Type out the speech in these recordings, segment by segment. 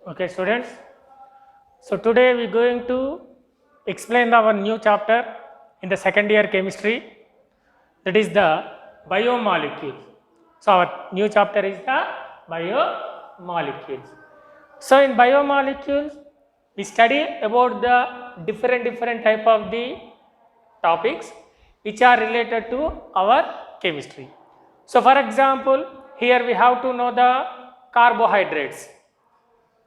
Okay, students. So today we are going to explain our new chapter in the second year chemistry, that is the biomolecules. So our new chapter is the biomolecules. So in biomolecules, we study about the different type of the topics which are related to our chemistry. So for example, here we have to know the carbohydrates.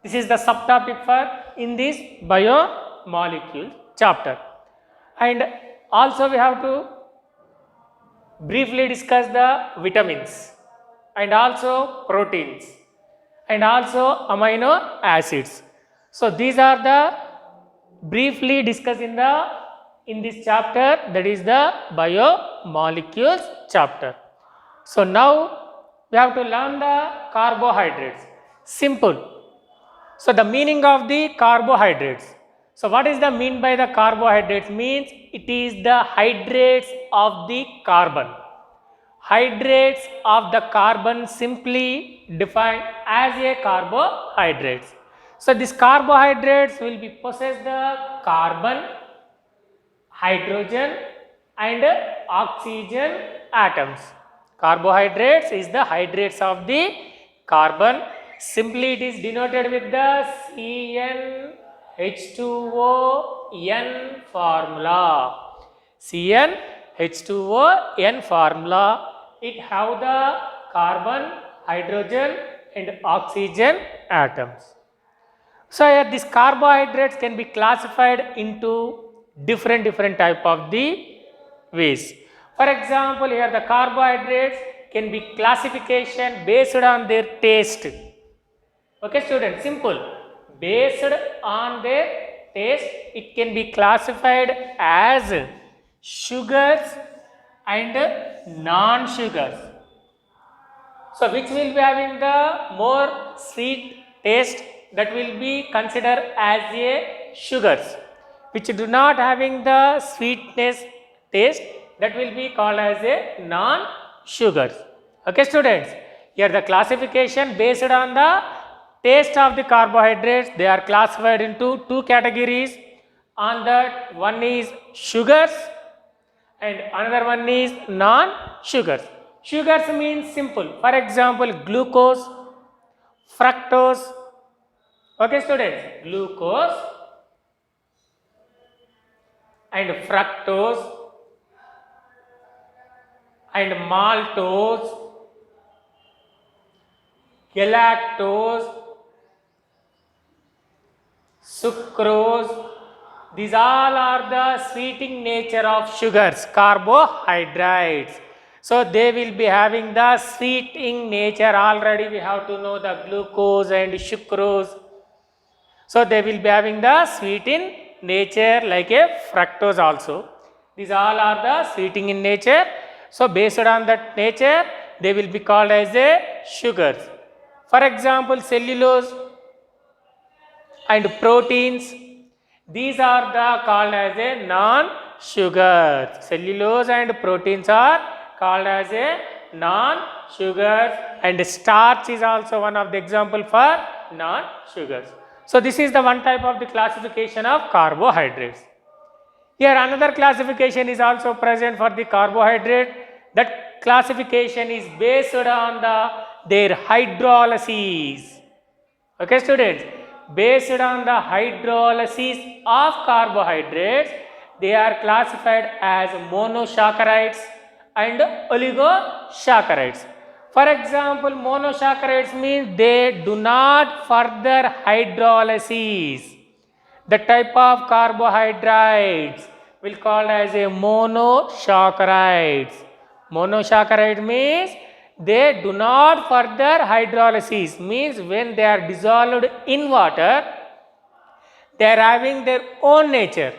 This is the subtopic for in this biomolecule chapter, and also we have to briefly discuss the vitamins and also proteins and also amino acids. So these are the briefly discussed in this chapter, that is the biomolecules chapter. So now we have to learn the carbohydrates. Simple. So the meaning of the carbohydrates. So what is the mean by the carbohydrates? Means it is the hydrates of the carbon. Hydrates of the carbon simply defined as a carbohydrates. So these carbohydrates will be possess the carbon, hydrogen and oxygen atoms. Carbohydrates is the hydrates of the carbon. Simply it is denoted with the CnH2ON formula. CnH2ON formula. It have the carbon, hydrogen and oxygen atoms. So here these carbohydrates can be classified into different type of the ways. For example, here the carbohydrates can be classification based on their taste. Okay, students, simple. Based on their taste, it can be classified as sugars and non-sugars. So which will be having the more sweet taste, that will be considered as a sugars. Which do not having the sweetness taste, that will be called as a non-sugars. Okay, students. Here the classification based on the taste of the carbohydrates, they are classified into two categories. On that, one is sugars and another one is non-sugars. Sugars means simple. For example, glucose, fructose. Okay, students, glucose and fructose and maltose, galactose, sucrose. These all are the sweetening nature of sugars, carbohydrates. So they will be having the sweetening nature. Already we have to know the glucose and sucrose. So they will be having the sweetening nature like a fructose also. These all are the sweetening in nature. So based on that nature, they will be called as a sugars. For example, cellulose and proteins, these are the called as a non-sugars. Cellulose and proteins are called as a non-sugars, and starch is also one of the example for non-sugars. So this is the one type of the classification of carbohydrates. Here another classification is also present for the carbohydrate. That classification is based on their hydrolysis. Okay, students, based on the hydrolysis of carbohydrates, they are classified as monosaccharides and oligosaccharides. For example, monosaccharides means they do not further hydrolysis. The type of carbohydrates will called as a monosaccharides. Monosaccharide means they do not further hydrolysis, means when they are dissolved in water, they are having their own nature.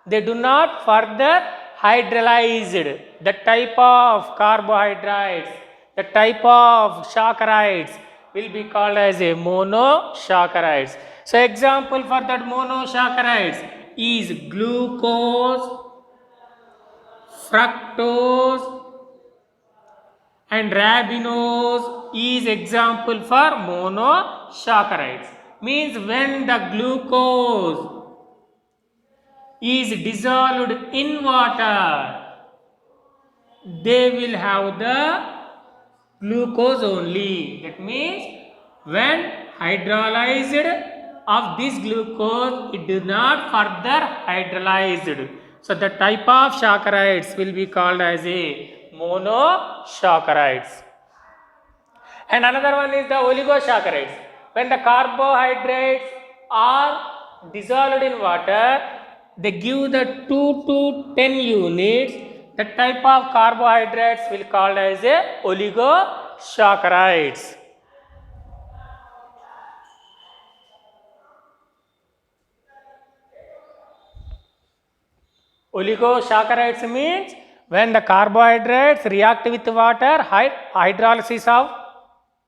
They do not further hydrolyzed. The type of carbohydrates, the type of saccharides will be called as a monosaccharides. So example for that monosaccharides is glucose, fructose and ribose is example for monosaccharides. means when the glucose is dissolved in water, they will have the glucose only. That means when hydrolyzed of this glucose, it is not further hydrolyzed. So the type of saccharides will be called as a monosaccharides. And another one is the oligosaccharides. When the carbohydrates are dissolved in water, they give the 2 to 10 units. The type of carbohydrates will called as a oligosaccharides. Oligosaccharides means when the carbohydrates react with water, hydrolysis of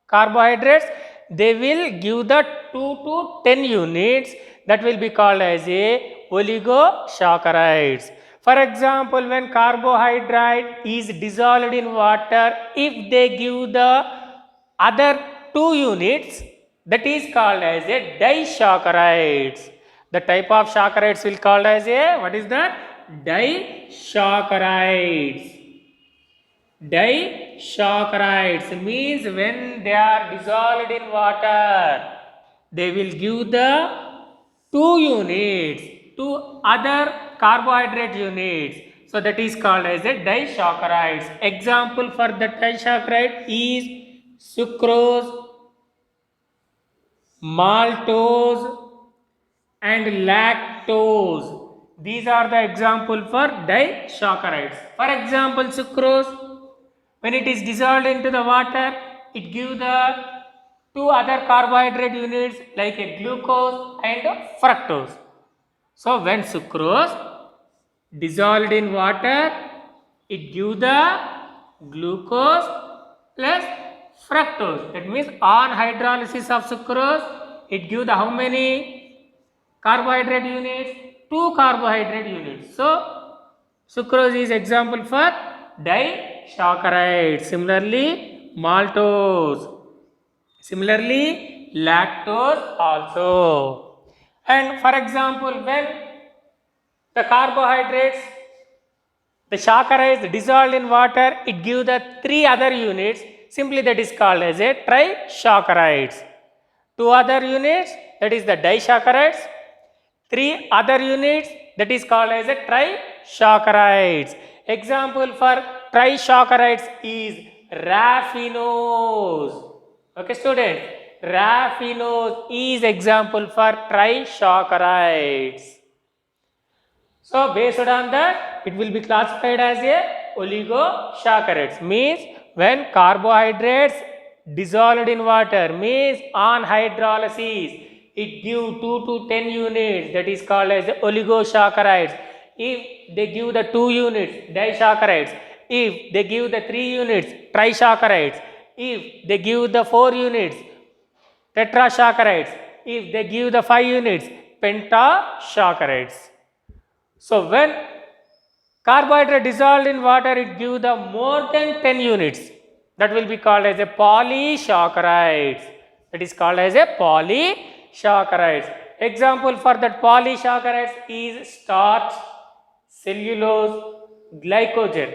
carbohydrates, they will give the 2 to 10 units, that will be called as a oligosaccharides. For example, when carbohydrate is dissolved in water, if they give the other 2 units, that is called as a disaccharides. The type of saccharides will called as a, what is that? Disaccharides. Disaccharides means when they are dissolved in water, they will give the 2 units to other carbohydrate units. So that is called as a disaccharides. Example for the disaccharide is sucrose, maltose and lactose. These are the example for disaccharides. For example, sucrose, when it is dissolved into the water, it gives the 2 other carbohydrate units like a glucose and fructose. So when sucrose dissolved in water, it gives the glucose plus fructose. That means on hydrolysis of sucrose, it gives the how many carbohydrate units? 2 carbohydrate units. So sucrose is example for disaccharides. Similarly, maltose. Similarly, lactose also. And for example, when the carbohydrates, the saccharides dissolved in water, it gives the 3 other units. Simply that is called as a trisaccharides. 2 other units, that is the disaccharides. 3 other units, that is called as a trisaccharides. Example for trisaccharides is raffinose. Okay, student, raffinose is example for trisaccharides. So based on that, it will be classified as a oligosaccharides. Means when carbohydrates dissolved in water, means on hydrolysis, it give 2 to 10 units, that is called as oligosaccharides. If they give the 2 units, disaccharides. If they give the 3 units, trisaccharides. If they give the 4 units, tetrasaccharides. If they give the 5 units, pentasaccharides. So when carbohydrate dissolved in water, it gives the more than 10 units. That will be called as a polysaccharides. That is called as a polysaccharides. Example for that polysaccharides is starch, cellulose, glycogen.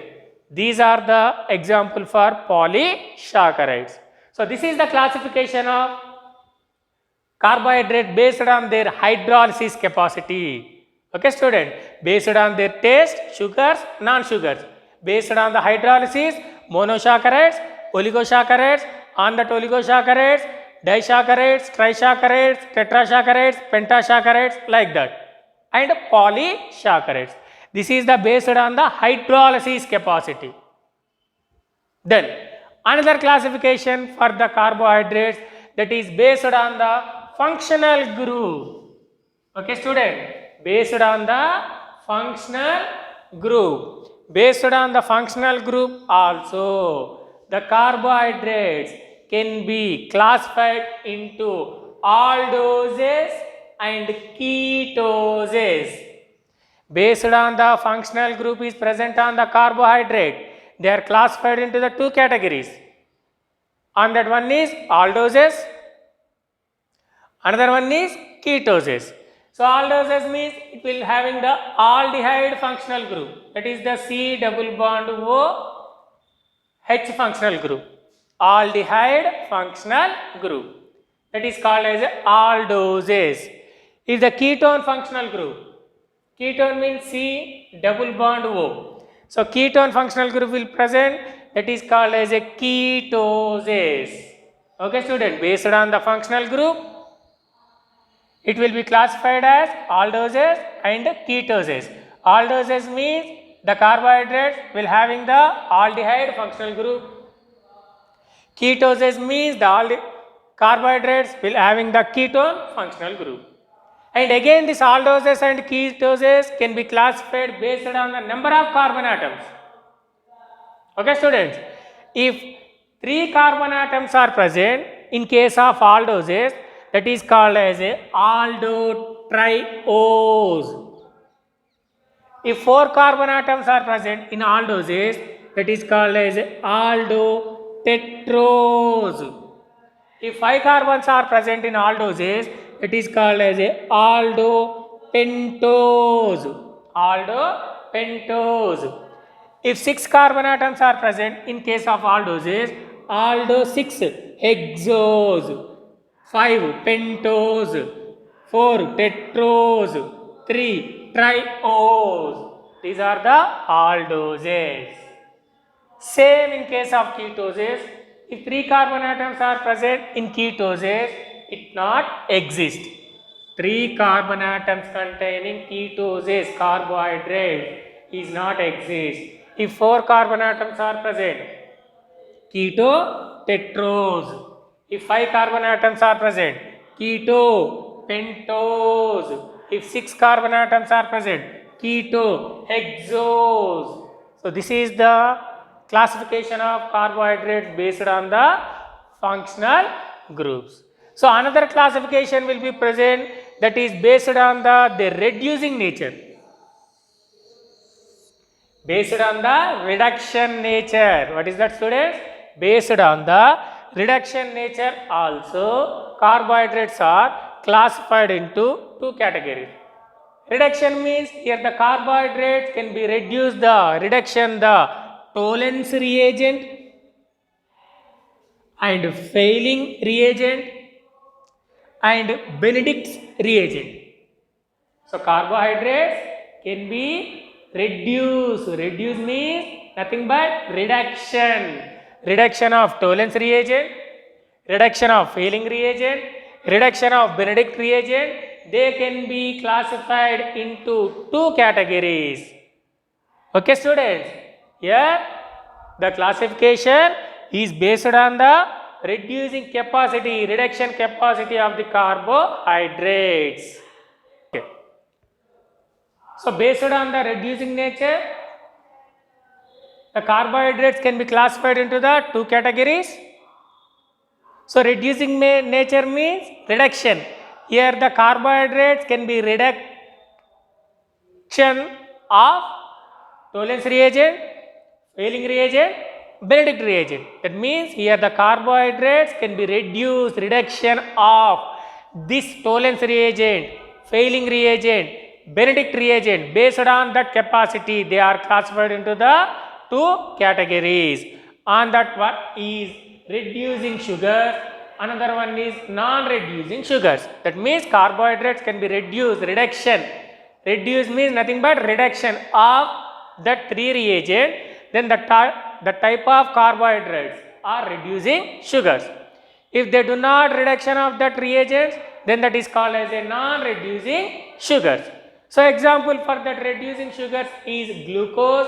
These are the example for polysaccharides. So this is the classification of carbohydrate based on their hydrolysis capacity. Okay, student, based on their taste, sugars, non-sugars. Based on the hydrolysis, monosaccharides, oligosaccharides, on that oligosaccharides, disaccharides, trisaccharides, tetrasaccharides, pentasaccharides, like that. And polysaccharides. This is the based on the hydrolysis capacity. Then another classification for the carbohydrates, that is based on the functional group. Okay, student, based on the functional group. Based on the functional group also, the carbohydrates can be classified into aldoses and ketoses. Based on the functional group is present on the carbohydrate, they are classified into the 2 categories. On that one is aldoses, Another one is ketosis. So aldoses means it will having the aldehyde functional group, that is the C double bond O H functional group, aldehyde functional group, that is called as aldoses. Is the ketone functional group. Ketone means C double bond O. So ketone functional group will present, that is called as a ketosis. Okay student, based on the functional group, it will be classified as aldoses and ketoses. Aldoses means the carbohydrates will having the aldehyde functional group. Ketoses means the carbohydrates will having the ketone functional group. And again this aldoses and ketoses can be classified based on the number of carbon atoms. Okay students, if 3 carbon atoms are present in case of aldoses, that is called as a aldotriose. If 4 carbon atoms are present in aldoses, that is called as aldotetrose. If 5 carbons are present in aldoses, it is called as aldopentose. Aldopentose. If 6 carbon atoms are present in case of aldoses, aldo6-hexose. 5 pentose, 4 tetrose, 3 triose. These are the aldoses. Same in case of ketoses. If 3 carbon atoms are present in ketoses, it not exist. 3 carbon atoms containing ketoses, carbohydrate, is not exist. If 4 carbon atoms are present, ketotetrose. If 5 carbon atoms are present, ketopentose. If 6 carbon atoms are present, ketohexose. So this is the classification of carbohydrates based on the functional groups. So another classification will be present, that is based on the reducing nature. Based on the reduction nature. What is that students? Based on the reduction nature also, carbohydrates are classified into 2 categories. Reduction means here the carbohydrates can be reduced, the reduction, the Tollens reagent and Fehling reagent and Benedict's reagent. So carbohydrates can be reduced. Reduce means nothing but reduction. Reduction of Tollens reagent, reduction of Fehling reagent, reduction of Benedict reagent. They can be classified into 2 categories. Okay students, here the classification is based on the reducing capacity, reduction capacity of the carbohydrates. Okay. So based on the reducing nature, the carbohydrates can be classified into the 2 categories. So reducing nature means reduction. Here the carbohydrates can be reduction of Tollens reagent, Fehling reagent, Benedict reagent. That means here the carbohydrates can be reduced, reduction of this Tollens reagent, Fehling reagent, Benedict reagent. Based on that capacity, they are classified into the 2 categories. On that one is reducing sugars, another one is non-reducing sugars. That means carbohydrates can be reduced, reduction. Reduce means nothing but reduction of that 3 reagent, then the type of carbohydrates are reducing sugars. If they do not reduction of that reagents, then that is called as a non-reducing sugars. So example for that reducing sugars is glucose,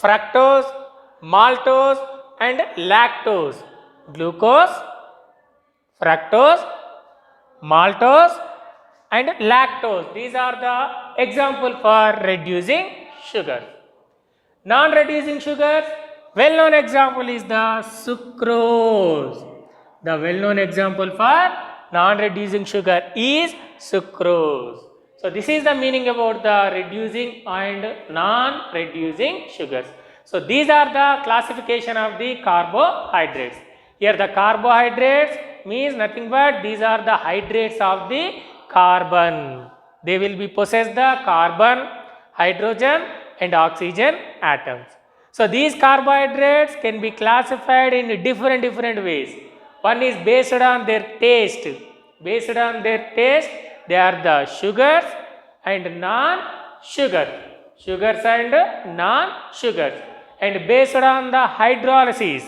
fructose, maltose and lactose. Glucose, fructose, maltose and lactose. These are the example for reducing sugar. Non-reducing sugars, well-known example is the sucrose. The well-known example for non-reducing sugar is sucrose. So this is the meaning about the reducing and non-reducing sugars. So these are the classification of the carbohydrates. Here the carbohydrates means nothing but these are the hydrates of the carbon. They will be possess the carbon, hydrogen and oxygen atoms. So these carbohydrates can be classified in different ways. One is based on their taste. Based on their taste, they are the sugars and non-sugar. Sugars and non-sugars. And based on the hydrolysis,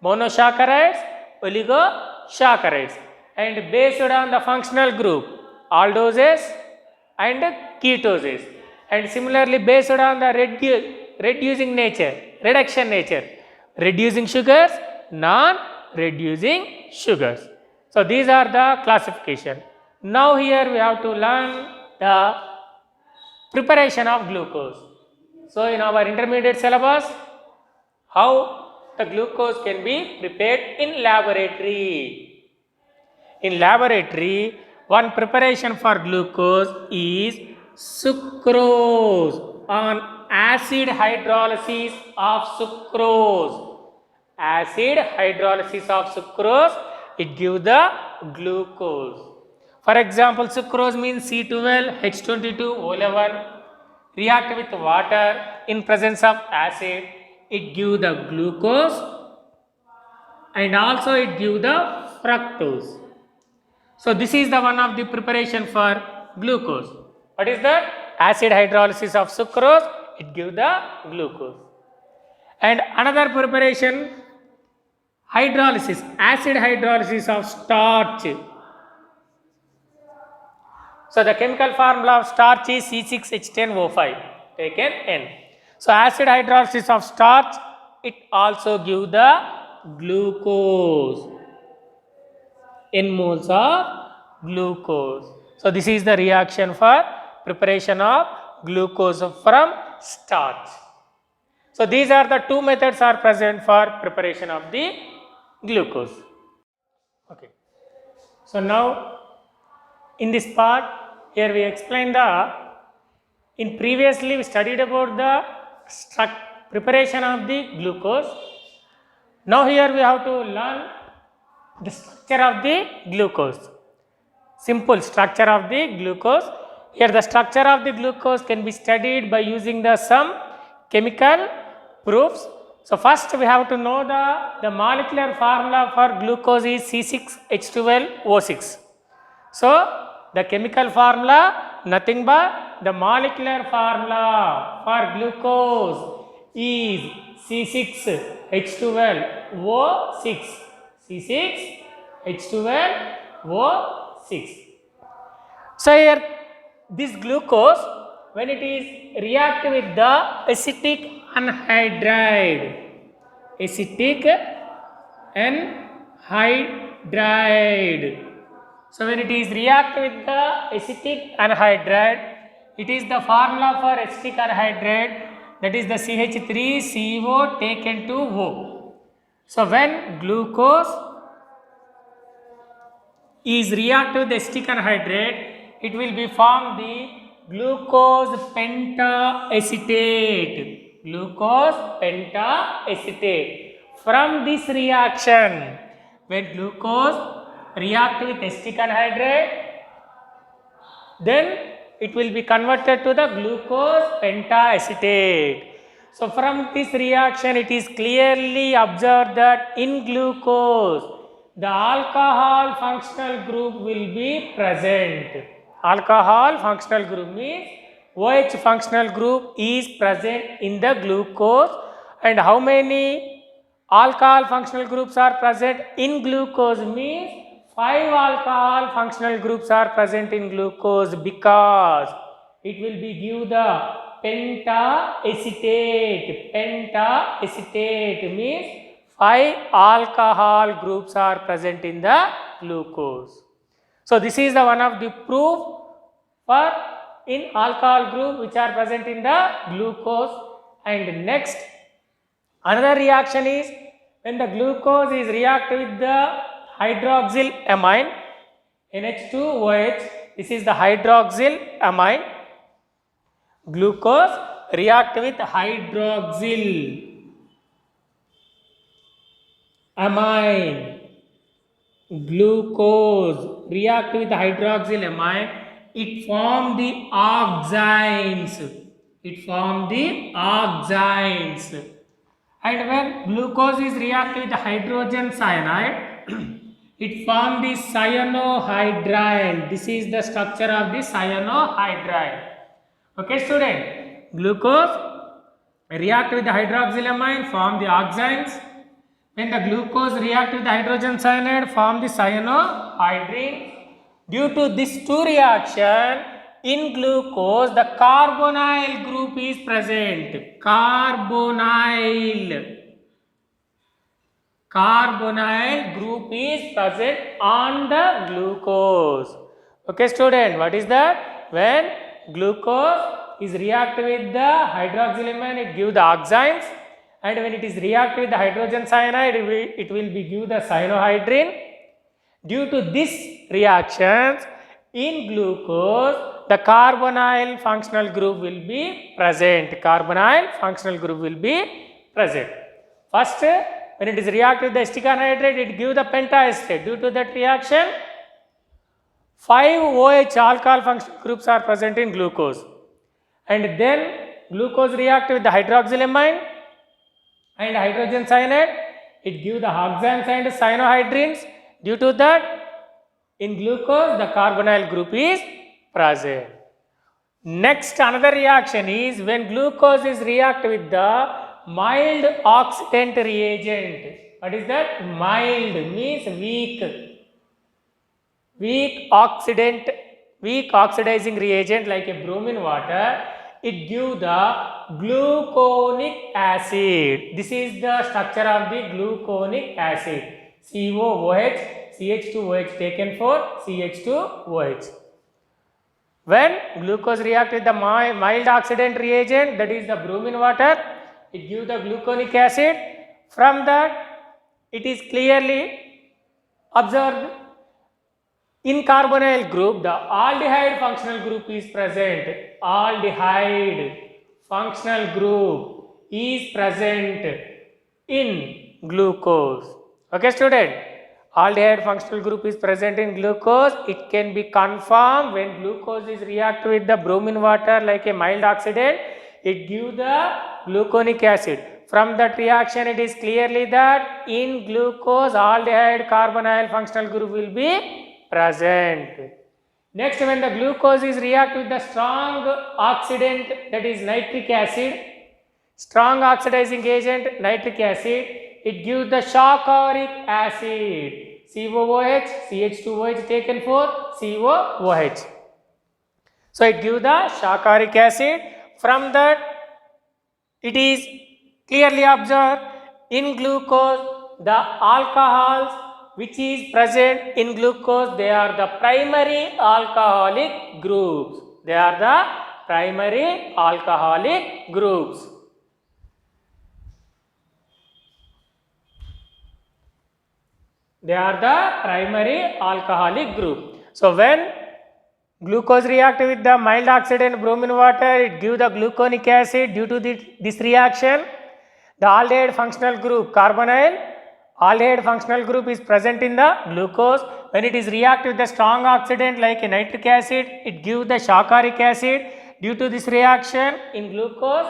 monosaccharides, oligosaccharides. And based on the functional group, aldoses and ketoses. And similarly based on the reducing nature, reduction nature, reducing sugars, non-reducing sugars. So these are the classification. Now here we have to learn the preparation of glucose. So in our intermediate syllabus, how the glucose can be prepared in laboratory. In laboratory, one preparation for glucose is sucrose on acid hydrolysis of sucrose. Acid hydrolysis of sucrose, it gives the glucose. For example, sucrose means C12H22O11 react with water in presence of acid, it gives the glucose and also it gives the fructose. So this is the one of the preparation for glucose. What is that? Acid hydrolysis of sucrose, it gives the glucose. And another preparation, hydrolysis, acid hydrolysis of starch. So the chemical formula of starch is C6H10O5, taken N. So acid hydrolysis of starch, it also gives the glucose, N moles of glucose. So this is the reaction for preparation of glucose from starch. So these are the two methods are present for preparation of the glucose. Okay. So now in this part, here we explain in previously we studied about the preparation of the glucose. Now here we have to learn the structure of the glucose. Simple structure of the glucose. Here the structure of the glucose can be studied by using some chemical proofs. So first we have to know the molecular formula for glucose is C6H12O6. So the chemical formula, nothing but the molecular formula for glucose is C6H12O6. C6H12O6. So here this glucose, when it is react with the acetic anhydride, so when it is react with the acetic anhydride, it is the formula for acetic anhydride, that is the CH3CO taken to O. So when glucose is react with the acetic anhydride, it will be formed the glucose pentaacetate. Glucose pentaacetate. From this reaction, when glucose react with acetic anhydride, then it will be converted to the glucose pentaacetate. So from this reaction, it is clearly observed that in glucose, the alcohol functional group will be present. Alcohol functional group means OH functional group is present in the glucose. And how many alcohol functional groups are present in glucose means 5 alcohol functional groups are present in glucose, because it will be give the pentaacetate. Pentaacetate means 5 alcohol groups are present in the glucose. So this is the one of the proof for in alcohol group which are present in the glucose. And next, another reaction is when the glucose is react with the hydroxyl amine, NH2OH, this is the hydroxyl amine. Glucose react with hydroxyl amine. glucose react with hydroxylamine, it form the oxines. It form the oxines. And when glucose is react with hydrogen cyanide, it form the cyanohydride. This is the structure of the cyanohydride. Okay, student. Glucose react with the hydroxylamine, form the oxines. When the glucose react with the hydrogen cyanide, form the cyanohydrine. Due to these two reaction, in glucose, the carbonyl group is present. Carbonyl group is present on the glucose. Okay, student, what is that? When glucose is react with the hydroxylamine, it give the oxines, and when it is react with the hydrogen cyanide, it will be give the cyanohydrine. Due to this reactions, in glucose, the carbonyl functional group will be present. Carbonyl functional group will be present. First, when it is react with the acetic anhydride, it gives the pentaestate. Due to that reaction, 5 OH alcohol functional groups are present in glucose. And then glucose react with the hydroxylamine and hydrogen cyanide, it gives the oxines and cyanohydrines. Due to that, in glucose, the carbonyl group is present. Next, another reaction is when glucose is react with the mild oxidant reagent. What is that? Mild means weak. Weak oxidizing reagent like a bromine water, it gives the gluconic acid. This is the structure of the gluconic acid. COOH, CH2OH taken for CH2OH. When glucose react with the mild oxidant reagent, that is the bromine water, it gives the gluconic acid. From that, it is clearly observed in carbonyl group, the aldehyde functional group is present. Aldehyde functional group is present in glucose. Okay, student? Aldehyde functional group is present in glucose. It can be confirmed when glucose is react with the bromine water like a mild oxidant. It gives the gluconic acid. From that reaction, it is clearly that in glucose, aldehyde carbonyl functional group will be present. Next, when the glucose is react with the strong oxidant, that is nitric acid, strong oxidizing agent nitric acid, it gives the shocoric acid. COOH, CH2OH taken for COOH. So it gives the shocoric acid. From that, it is clearly observed in glucose, the alcohols which is present in glucose, they are the primary alcoholic groups. They are the primary alcoholic groups. They are the primary alcoholic group. So when glucose react with the mild oxidant bromine water, it gives the gluconic acid. Due to this reaction, the aldehyde functional group carbonyl aldehyde functional group is present in the glucose. When it is react with the strong oxidant like a nitric acid, it gives the shocoric acid. Due to this reaction in glucose,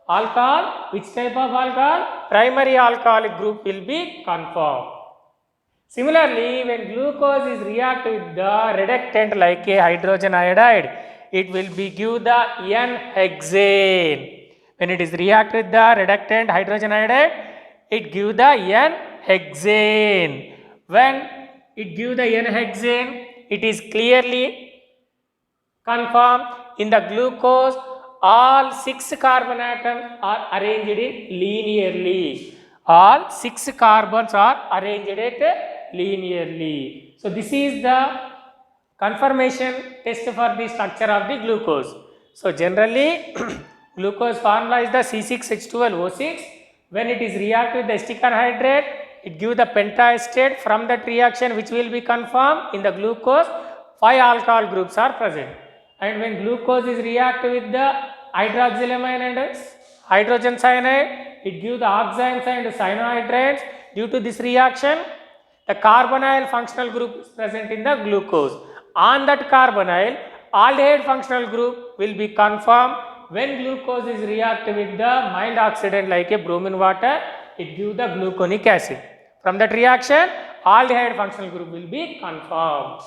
alcohol, which type of alcohol? Primary alcoholic group will be conformed. Similarly, when glucose is react with the reductant like a hydrogen iodide, it will be give the N-hexane. When it is react with the reductant hydrogen iodide, it give the N-hexane. When it give the N-hexane, it is clearly confirmed in the glucose, all 6 carbon atoms are arranged linearly. All 6 carbons are arranged linearly. So this is the confirmation test for the structure of the glucose. So generally glucose formula is the C6H12O6. When it is react with the acetic anhydride, it gives the pentaestate. From that reaction which will be confirmed in the glucose, 5 alcohol groups are present. And when glucose is react with the hydroxylamine and hydrogen cyanide, it gives the oxines and cyanohydrides. Due to this reaction, the carbonyl functional group is present in the glucose. On that carbonyl, aldehyde functional group will be conformed when glucose is reacted with the mild oxidant like a bromine water, it gives the gluconic acid. From that reaction, aldehyde functional group will be conformed.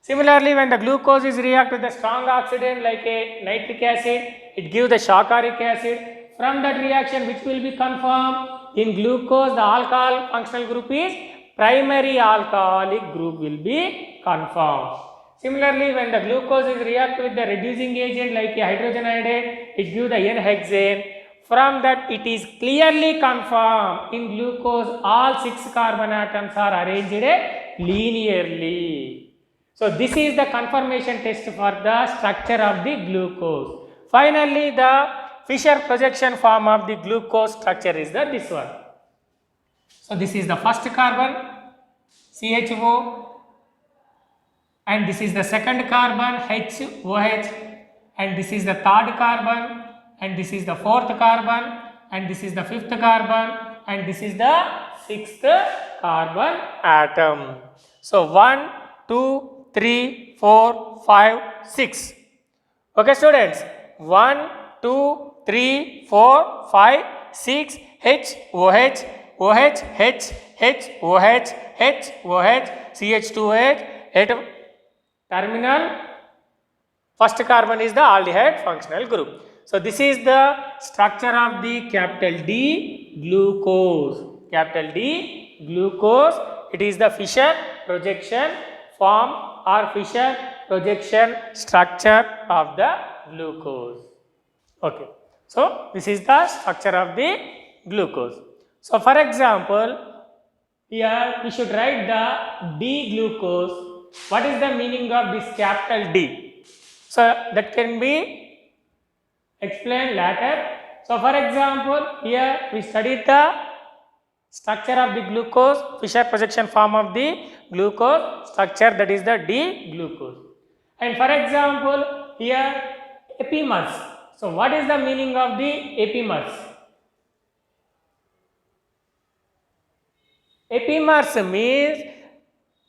Similarly, when the glucose is reacted with the strong oxidant like a nitric acid, it gives the shocaric acid. From that reaction, which will be conformed? In glucose, the alcohol functional group is primary alcoholic group will be conformed. Similarly, when the glucose is reacted with the reducing agent like a hydrogen iodide, it gives the N-hexane. From that, it is clearly confirmed in glucose, all 6 carbon atoms are arranged linearly. So, this is the confirmation test for the structure of the glucose. Finally, the Fischer projection form of the glucose structure is this one. So, this is the first carbon, CHO, and this is the second carbon, HOH, and this is the third carbon, and this is the fourth carbon, and this is the fifth carbon, and this is the sixth carbon atom. So, 1, 2, 3, 4, 5, 6. Okay, students, 1, 2, 3, 4, 5, 6, HOH, OH, H, HOH, HOH, CH2H, terminal, first carbon is the aldehyde functional group. So, this is the structure of the capital D glucose. Capital D glucose, it is the Fischer projection form or Fischer projection structure of the glucose. Okay. So, this is the structure of the glucose. So, for example, here we should write the D glucose. What is the meaning of this capital D? So, that can be explained later. So, for example, here we studied the structure of the glucose, Fischer projection form of the glucose structure, that is the D glucose. And for example, here epimers. So, what is the meaning of the epimers? Epimers means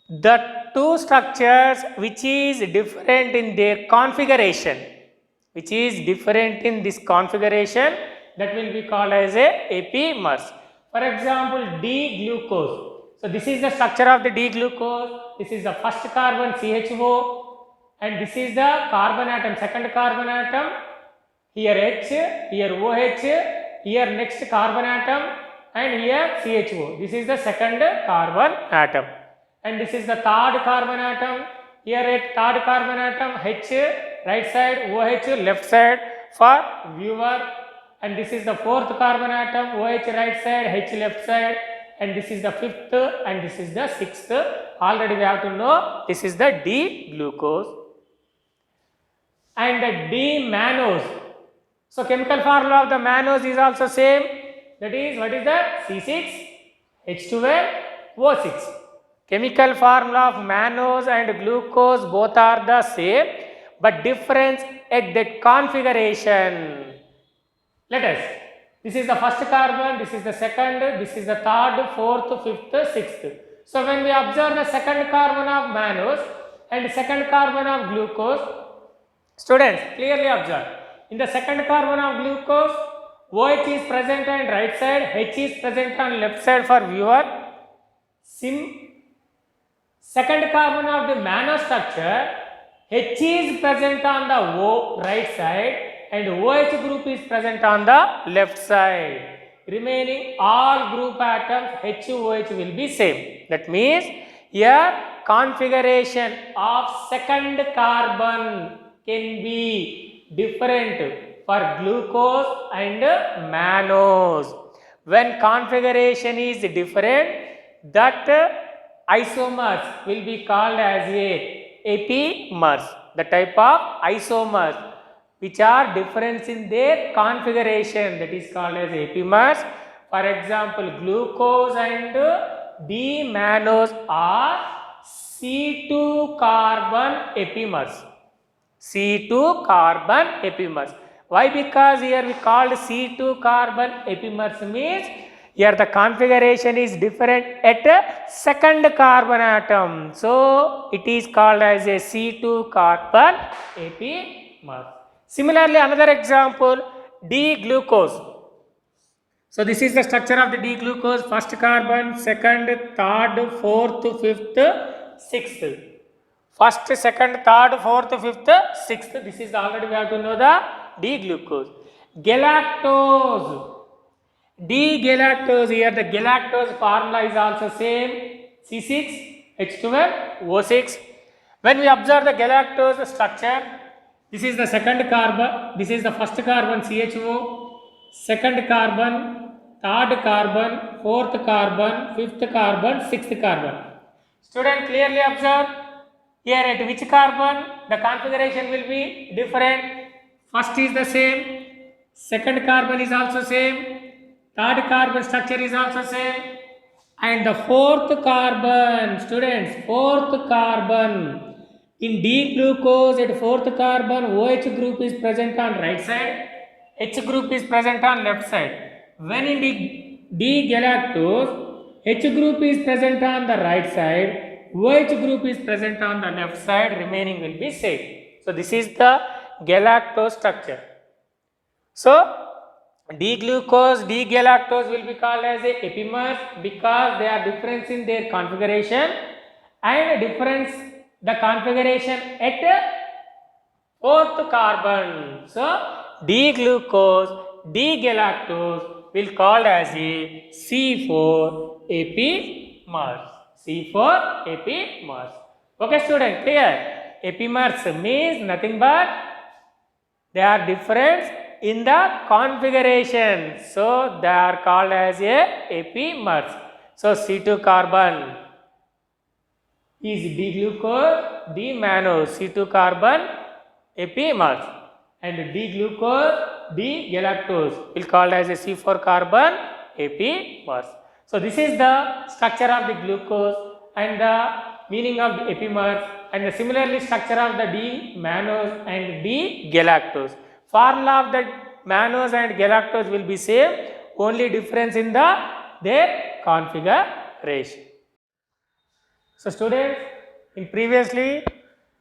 the two structures which is different in their configuration, which is different in this configuration, that will be called as a epimers. For example, D glucose. So, this is the structure of the D glucose. This is the first carbon CHO, and this is the carbon atom, second carbon atom. Here H, here OH, here next carbon atom, and here CHO. This is the second carbon atom. And this is the third carbon atom. Here at third carbon atom, H right side, OH left side for viewer. And this is the fourth carbon atom, OH right side, H left side. And this is the fifth, and this is the sixth. Already we have to know this is the D glucose. And the D mannose. So, chemical formula of the mannose is also same. That is, what is that? C6H12O6. Chemical formula of mannose and glucose both are the same, but difference at that configuration. Let us. This is the first carbon, this is the second, this is the third, fourth, fifth, sixth. So, when we observe the second carbon of mannose and second carbon of glucose, students clearly observe. In the second carbon of glucose, OH is present on right side, H is present on left side for viewer. Second carbon of the mannose structure, H is present on the right side and OH group is present on the left side. Remaining all group atoms HOH will be same. That means here configuration of second carbon can be different for glucose and mannose. When configuration is different, that isomers will be called as epimers. The type of isomers which are different in their configuration, that is called as epimers. For example, glucose and D-mannose are C2 carbon epimers. C2 carbon epimers. Why? Because here we called C2 carbon epimers means Here the configuration is different at a second carbon atom. So it is called as a C2 carbon epimer. Similarly, another example, D-glucose. So this is the structure of the D-glucose, first carbon, second, third, fourth, fifth, sixth. First, second, third, fourth, fifth, sixth. This is already we have to know the D-glucose. Galactose. D-galactose, here the galactose formula is also same, C6H12O6. When we observe the galactose structure, this is the second carbon, this is the first carbon CHO, second carbon, third carbon, fourth carbon, fifth carbon, sixth carbon. Student clearly observe, here at which carbon the configuration will be different. First is the same, second carbon is also same, third carbon structure is also same, and the fourth carbon, students, fourth carbon, in D-glucose at fourth carbon, OH group is present on right side, H group is present on left side. When in D-galactose, H group is present on the right side, OH group is present on the left side, remaining will be same. So this is the galactose structure. So D-glucose, D-galactose will be called as a epimers because they are different in their configuration and difference the configuration at fourth carbon. So D-glucose, D-galactose will called as a C4 epimers. C4 epimers. Okay, student, clear? Epimers means nothing but they are different in the configuration. So they are called as a epimers. So C2 carbon is D-glucose, D-mannose, C2 carbon epimers, and D-glucose, D-galactose will called as a C4 carbon epimers. So this is the structure of the glucose and the meaning of the epimers, and similarly structure of the D-mannose and D-galactose. Formula of the mannose and galactose will be same, only difference in their configuration. So students, in previously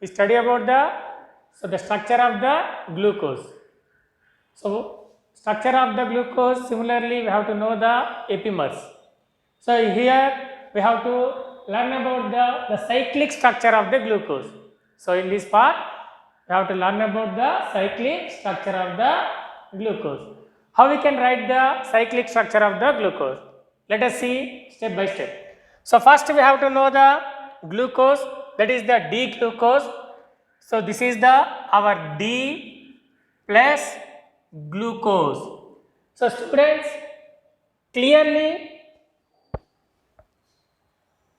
we studied about the structure of the glucose. So structure of the glucose, similarly we have to know the epimers. So here we have to learn about the cyclic structure of the glucose. So in this part we have to learn about the cyclic structure of the glucose. How we can write the cyclic structure of the glucose? Let us see step by step. So first we have to know the glucose, that is the D-glucose. So this is our D plus glucose. So students, clearly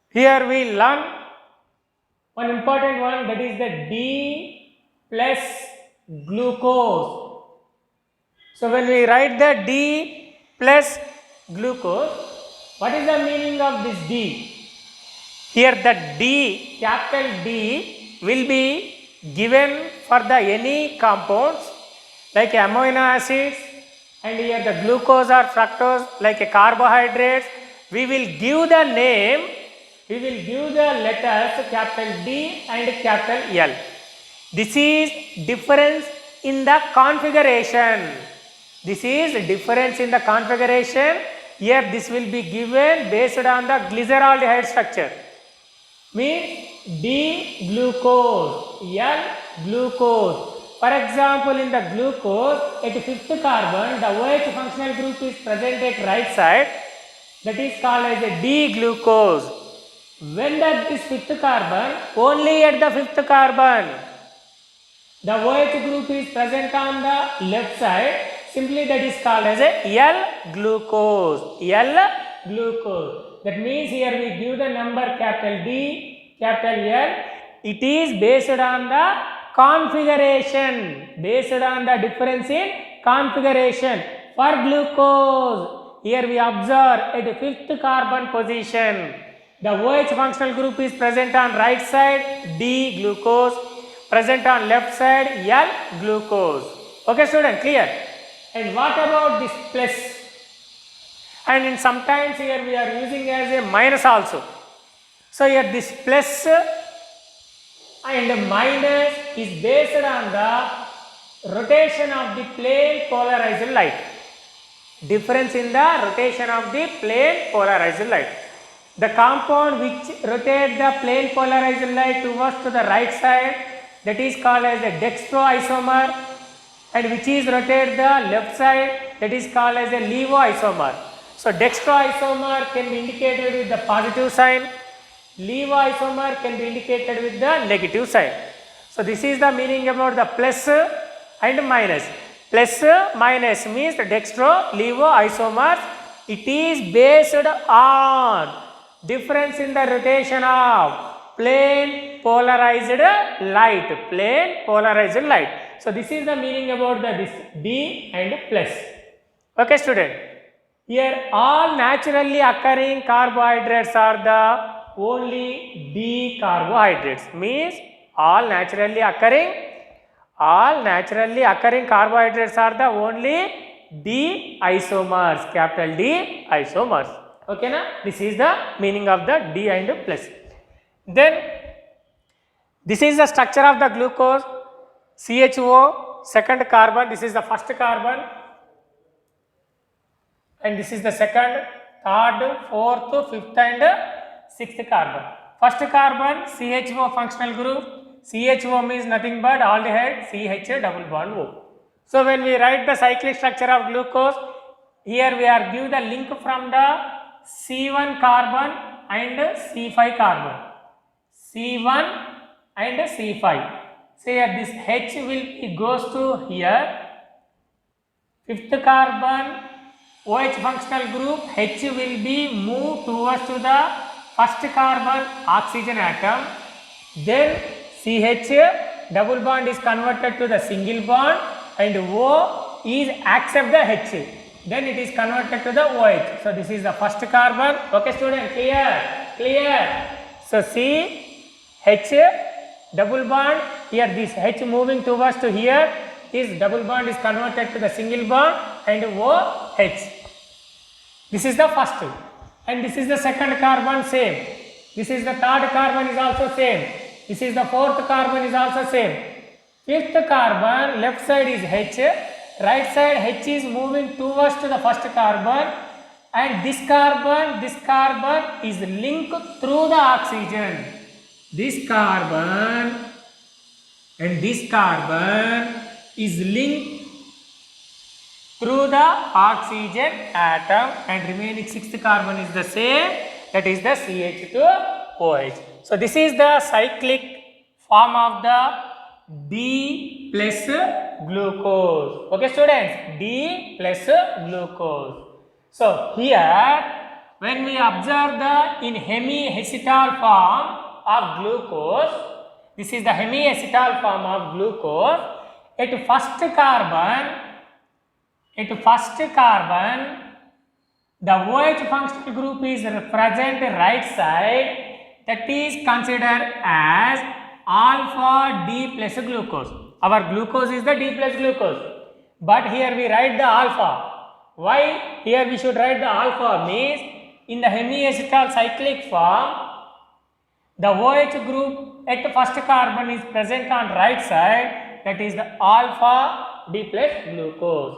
here we learn one important one, that is the D plus glucose. So when we write the D plus glucose, what is the meaning of this D? Here the D, capital D will be given for the any compounds like amino acids, and here the glucose or fructose like a carbohydrates. We will give the name, we will give the letters capital D and capital L. This is difference in the configuration. This is difference in the configuration. Here this will be given based on the glyceraldehyde structure. Means D-glucose, L-glucose. For example, in the glucose at fifth carbon, the OH functional group is present at right side. That is called as a D-glucose. When that is fifth carbon, only at the fifth carbon, the OH group is present on the left side. Simply that is called as a L-glucose. L-glucose. That means here we give the number capital D, capital L. It is based on the configuration, based on the difference in configuration. For glucose, here we observe at fifth carbon position, the OH functional group is present on right side, D-glucose, present on left side, L-glucose. Okay student, clear? And what about this plus? and in sometimes here we are using as a minus also. So here this plus and minus is based on the rotation of the plane polarized light. Difference in the rotation of the plane polarized light. The compound which rotates the plane polarized light towards to the right side, that is called as a dextroisomer, and which is rotate the left side, that is called as a levoisomer. So dextroisomer can be indicated with the positive sign, levoisomer can be indicated with the negative sign. So this is the meaning about the plus and minus. Plus minus means the dextro levoisomers. It is based on difference in the rotation of plane polarized light. Plane polarized light. So this is the meaning about the this D and plus. Okay, student. Here all naturally occurring carbohydrates are the only D carbohydrates. Means all naturally occurring carbohydrates are the only D isomers. Capital D isomers. Okay, na? This is the meaning of the D and plus. Then this is the structure of the glucose. CHO, second carbon, this is the first carbon, and this is the second, third, fourth, fifth and sixth carbon. First carbon, CHO functional group. CHO means nothing but aldehyde, CH double bond O. So when we write the cyclic structure of glucose, here we are give the link from the C1 carbon and C5 carbon. C1 and C5. Say this H will goes to here. Fifth carbon OH functional group, H will be moved towards to the first carbon oxygen atom. Then CH double bond is converted to the single bond and O is accept the H. Then it is converted to the OH. So this is the first carbon. Okay, student, clear. So CH double bond, here this H moving towards to here, this double bond is converted to the single bond and OH. This is the first, and this is the second carbon, same. This is the third carbon is also same. This is the fourth carbon is also same. Fifth carbon, left side is H, right side H is moving towards to the first carbon, and this carbon is linked through the oxygen. This carbon and this carbon is linked through the oxygen atom, and remaining sixth carbon is the same, that is the CH2OH. So this is the cyclic form of the D plus glucose. Okay, students, D plus glucose. So here when we observe the in hemiacetal form of glucose, this is the hemiacetal form of glucose. At first carbon, the OH functional group is present right side, that is considered as alpha D plus glucose. Our glucose is the D plus glucose, but here we write the alpha. Why here we should write the alpha? Means in the hemiacetal cyclic form, the OH group at first carbon is present on right side, that is the alpha D plus glucose.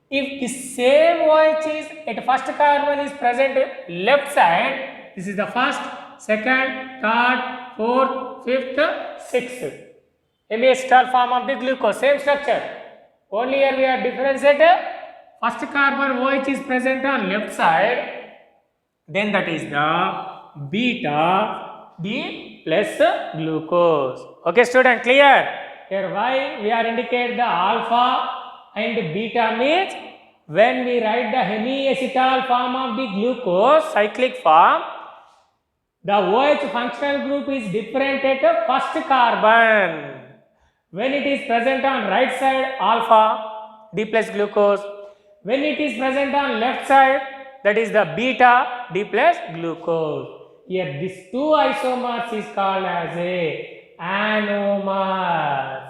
If the same OH is at first carbon is present left side, this is the first, second, third, fourth, fifth, sixth. Hemiacetal form of the glucose, same structure. Only here we are differentiate. First carbon OH is present on left side, then that is the beta D plus glucose. Okay, student, clear? Here why we are indicate the alpha and beta means when we write the hemiacetal form of the glucose cyclic form, the OH functional group is different at first carbon. When it is present on right side, alpha D plus glucose. When it is present on left side, that is the beta D plus glucose. Here these two isomers is called as a anomers.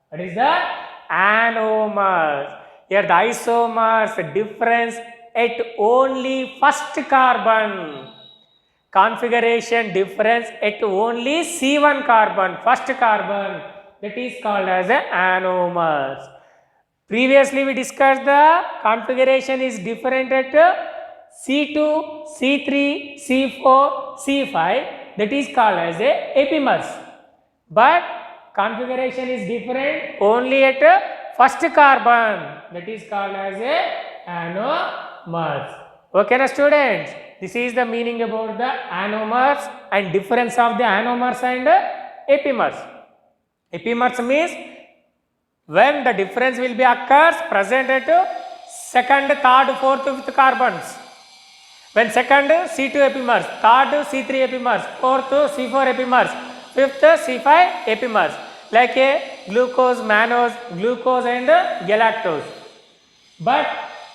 What is that? Anomers. Here the isomers difference at only first carbon. Configuration difference at only C1 carbon, first carbon, that is called as a anomers. Previously we discussed the configuration is different at C2, C3, C4, C5, that is called as a epimers. But configuration is different only at first carbon, that is called as a anomers. Okay na students? This is the meaning about the anomers and difference of the anomers and epimers. Epimers means when the difference will be occurs present at second, third, fourth, fifth carbons. When second C2 epimers, third C3 epimers, fourth C4 epimers, fifth C5 epimers, like a glucose, mannose, glucose and galactose. But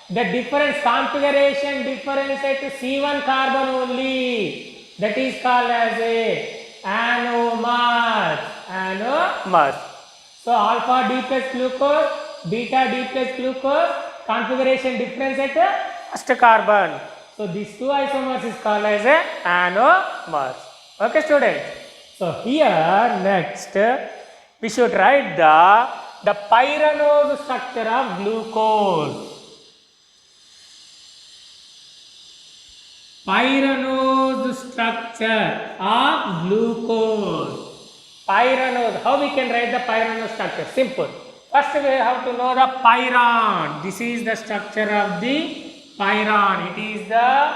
the difference, configuration difference at C1 carbon only, that is called as a anomers. Anomers. So alpha D plus glucose, beta D plus glucose, configuration difference at first carbon. So these two isomers is called as a anomers. Okay students. So here next we should write the pyranose structure of glucose. Pyranose structure of glucose. Pyranose. How we can write the pyranose structure? Simple. First we have to know the pyran. This is the structure of the pyran. It is the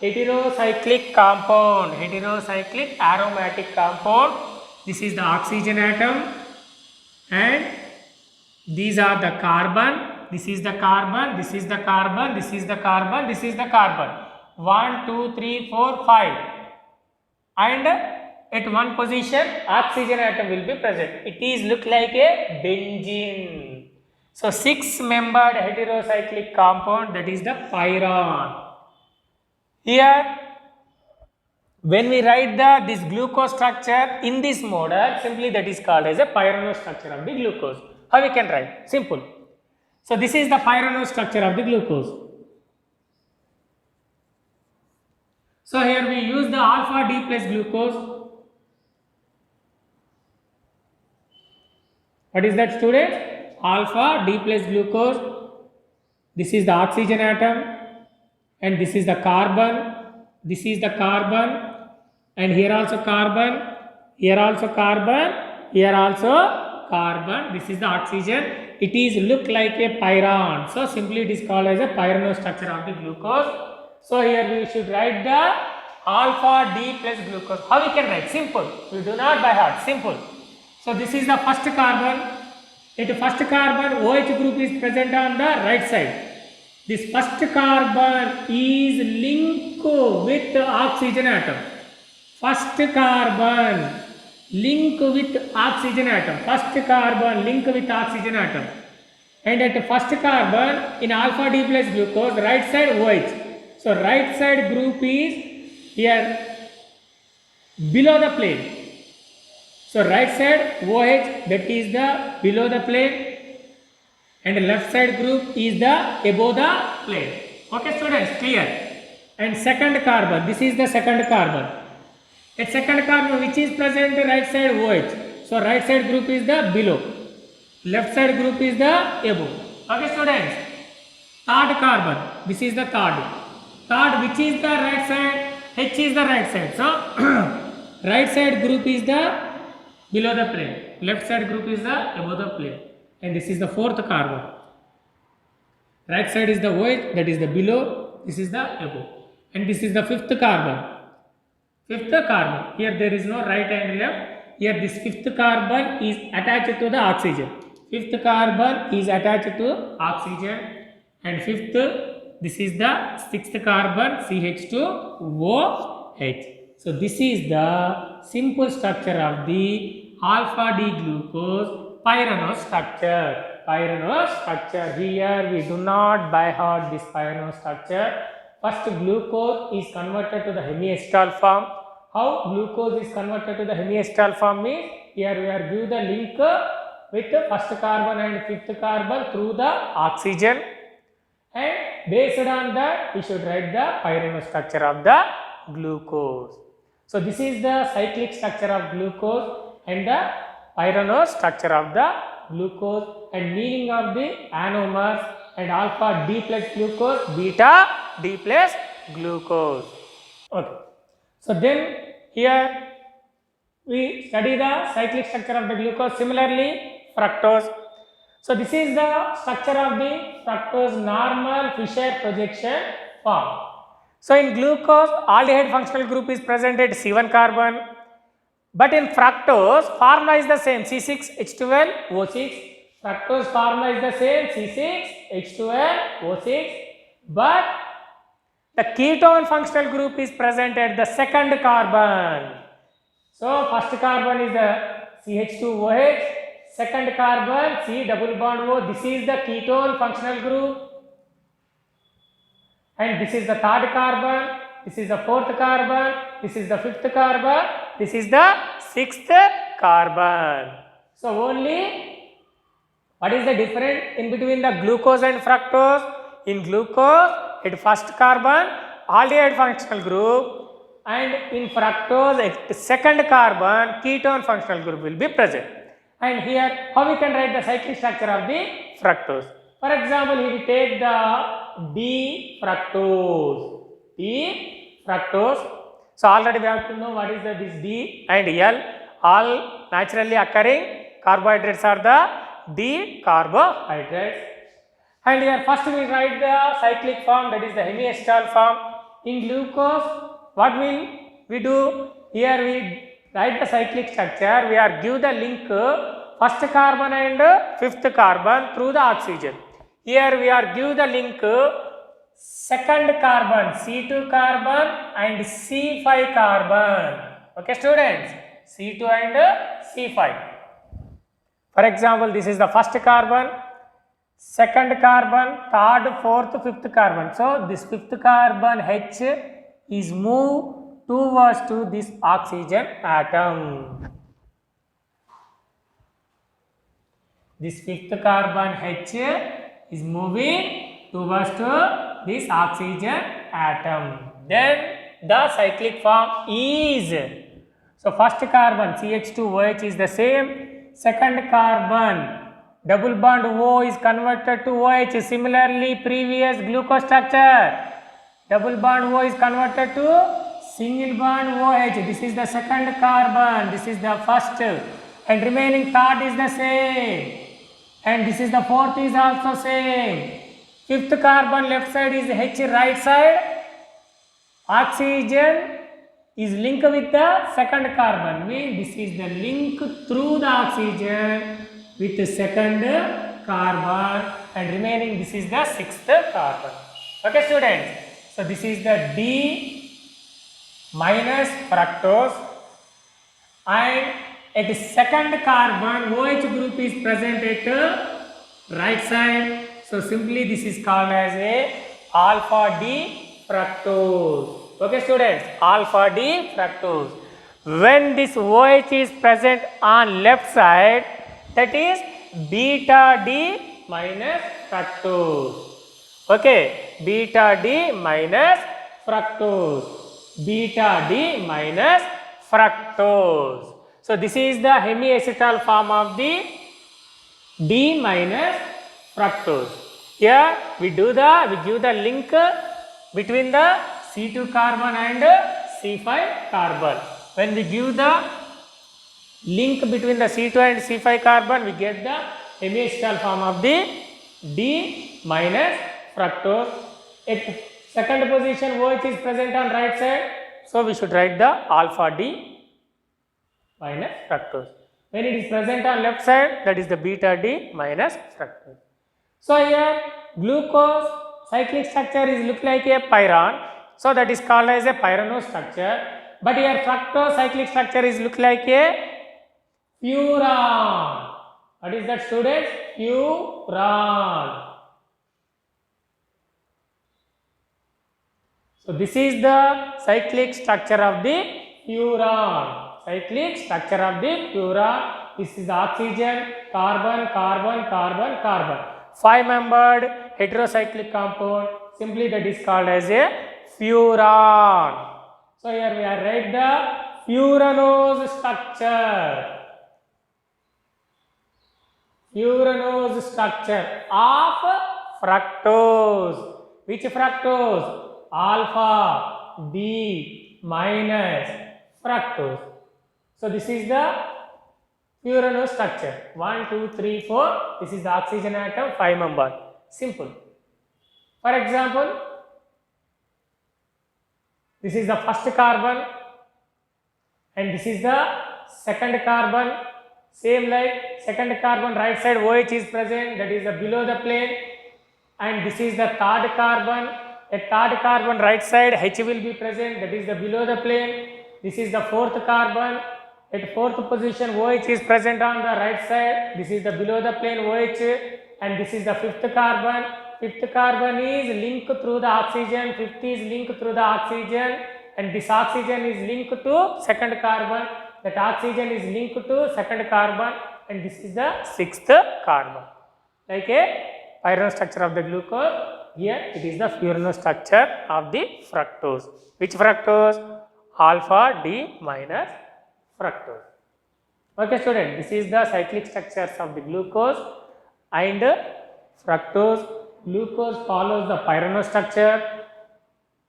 heterocyclic compound, heterocyclic aromatic compound. This is the oxygen atom and these are the carbon. This is the carbon, this is the carbon, this is the carbon, this is the carbon. 1, 2, 3, 4, 5. And at one position oxygen atom will be present. It is look like a benzene. So 6-membered heterocyclic compound, that is the pyran. Here when we write this glucose structure in this model, simply that is called as a pyranose structure of the glucose. How we can write? Simple. So this is the pyranose structure of the glucose. So here we use the alpha D plus glucose. What is that students? Alpha D plus glucose. This is the oxygen atom and this is the carbon. This is the carbon and here also carbon, here also carbon, here also carbon. This is the oxygen. It is look like a pyran. So simply it is called as a pyranose structure of the glucose. So here we should write the alpha D plus glucose. How we can write? Simple. We do not by heart. Simple. So this is the first carbon. At first carbon OH group is present on the right side. This first carbon is linked with oxygen atom. First carbon link with oxygen atom. First carbon link with oxygen atom. And at first carbon in alpha D plus glucose, right side OH. So right side group is here below the plane. So right side OH, that is the below the plane. And left side group is the above the plane. Okay students, clear? And second carbon, this is the second carbon. At second carbon which is present right side OH. So right side group is the below. Left side group is the above. Okay students? Third carbon, this is the third. Third, which is the right side? H is the right side. So right side group is the below the plane. Left side group is the above the plane. And this is the fourth carbon. Right side is the OH, that is the below, this is the above. And this is the fifth carbon. Fifth carbon. Here there is no right and left. Here this fifth carbon is attached to the oxygen. Fifth carbon is attached to oxygen. And fifth, this is the sixth carbon CH2OH. So this is the simple structure of the alpha D glucose pyranose structure. Pyranose structure. Here we do not by heart this pyranose structure. First glucose is converted to the hemiacetal form. How glucose is converted to the hemiacetal form means here we are give the link with first carbon and fifth carbon through the oxygen. and based on that we should write the pyranose structure of the glucose. So this is the cyclic structure of glucose and the pyranose structure of the glucose and meaning of the anomers and alpha D plus glucose, beta D plus glucose. Okay. So then here we study the cyclic structure of the glucose. Similarly, fructose. So this is the structure of the fructose normal Fischer projection form. So in glucose, aldehyde functional group is present at C1 carbon, but in fructose, formula is the same C6H12O6. Fructose formula is the same C6H12O6, but the ketone functional group is present at the second carbon. So first carbon is the CH2OH, second carbon C double bond O. This is the ketone functional group, and this is the third carbon, this is the fourth carbon, this is the fifth carbon, this is the sixth carbon. So only what is the difference in between the glucose and fructose? In glucose, at first carbon aldehyde functional group, and in fructose at second carbon ketone functional group will be present. And here how we can write the cyclic structure of the fructose? For example, here we take the D fructose. D fructose. So already we have to know what is this D and L. All naturally occurring carbohydrates are the D carbohydrates. And here first we write the cyclic form, that is the hemiacetal form. In glucose, what will we do? Here we write the cyclic structure. We are give the link first carbon and fifth carbon through the oxygen. Here we are give the link second carbon C2 carbon and C5 carbon. Okay students, C2 and C5. For example, this is the first carbon, second carbon, third, fourth, fifth carbon. So this fifth carbon H is moved towards to this oxygen atom. This fifth carbon H is moving towards to this oxygen atom. Then the cyclic form is, so first carbon CH2OH is the same, second carbon double bond O is converted to OH. Similarly, previous glucose structure, double bond O is converted to single bond OH. This is the second carbon, this is the first, and remaining third is the same, and this is the fourth is also same. Fifth carbon left side is H, right side, oxygen is linked with the second carbon, means this is the link through the oxygen with the second carbon, and remaining this is the sixth carbon. Okay students, so this is the D minus fructose, and at the second carbon OH group is present at right side. So simply this is called as a alpha D fructose. Okay students, alpha D fructose. When this OH is present on left side, that is beta D minus fructose. Okay, beta D minus fructose. Beta D minus fructose. So this is the hemiacetal form of the D minus fructose. Here we give the link between the C2 carbon and C5 carbon. When we give the link between the C2 and C5 carbon, we get the hemiacetal form of the D minus fructose. At second position OH is present on right side, so we should write the alpha D minus fructose. When it is present on left side, that is the beta D minus fructose. So here glucose cyclic structure is look like a pyran, so that is called as a pyranose structure. But here fructose cyclic structure is look like a furan. What is that students? Furan. So this is the cyclic structure of the furan. Cyclic structure of the furan. This is oxygen, carbon, carbon, carbon, carbon. 5-membered heterocyclic compound. Simply that is called as a furan. So here we are write the furanose structure. Furanose structure of fructose. Which fructose? Alpha D minus fructose. So this is the furanose structure. 1, 2, 3, 4. This is the oxygen atom, 5-membered. Simple. For example, this is the first carbon and this is the second carbon. Same like second carbon right side OH is present, that is the below the plane, and this is the third carbon. At third carbon right side H will be present, that is the below the plane. This is the fourth carbon. At fourth position OH is present on the right side, this is the below the plane OH, and this is the fifth carbon. Fifth carbon is linked through the oxygen, fifth is linked through the oxygen, and this oxygen is linked to second carbon. That oxygen is linked to second carbon, and this is the sixth carbon. Like a pyranose structure of the glucose, here it is the furanose structure of the fructose. Which fructose? Alpha D minus fructose. Okay student, this is the cyclic structures of the glucose and fructose. Glucose follows the pyranose structure,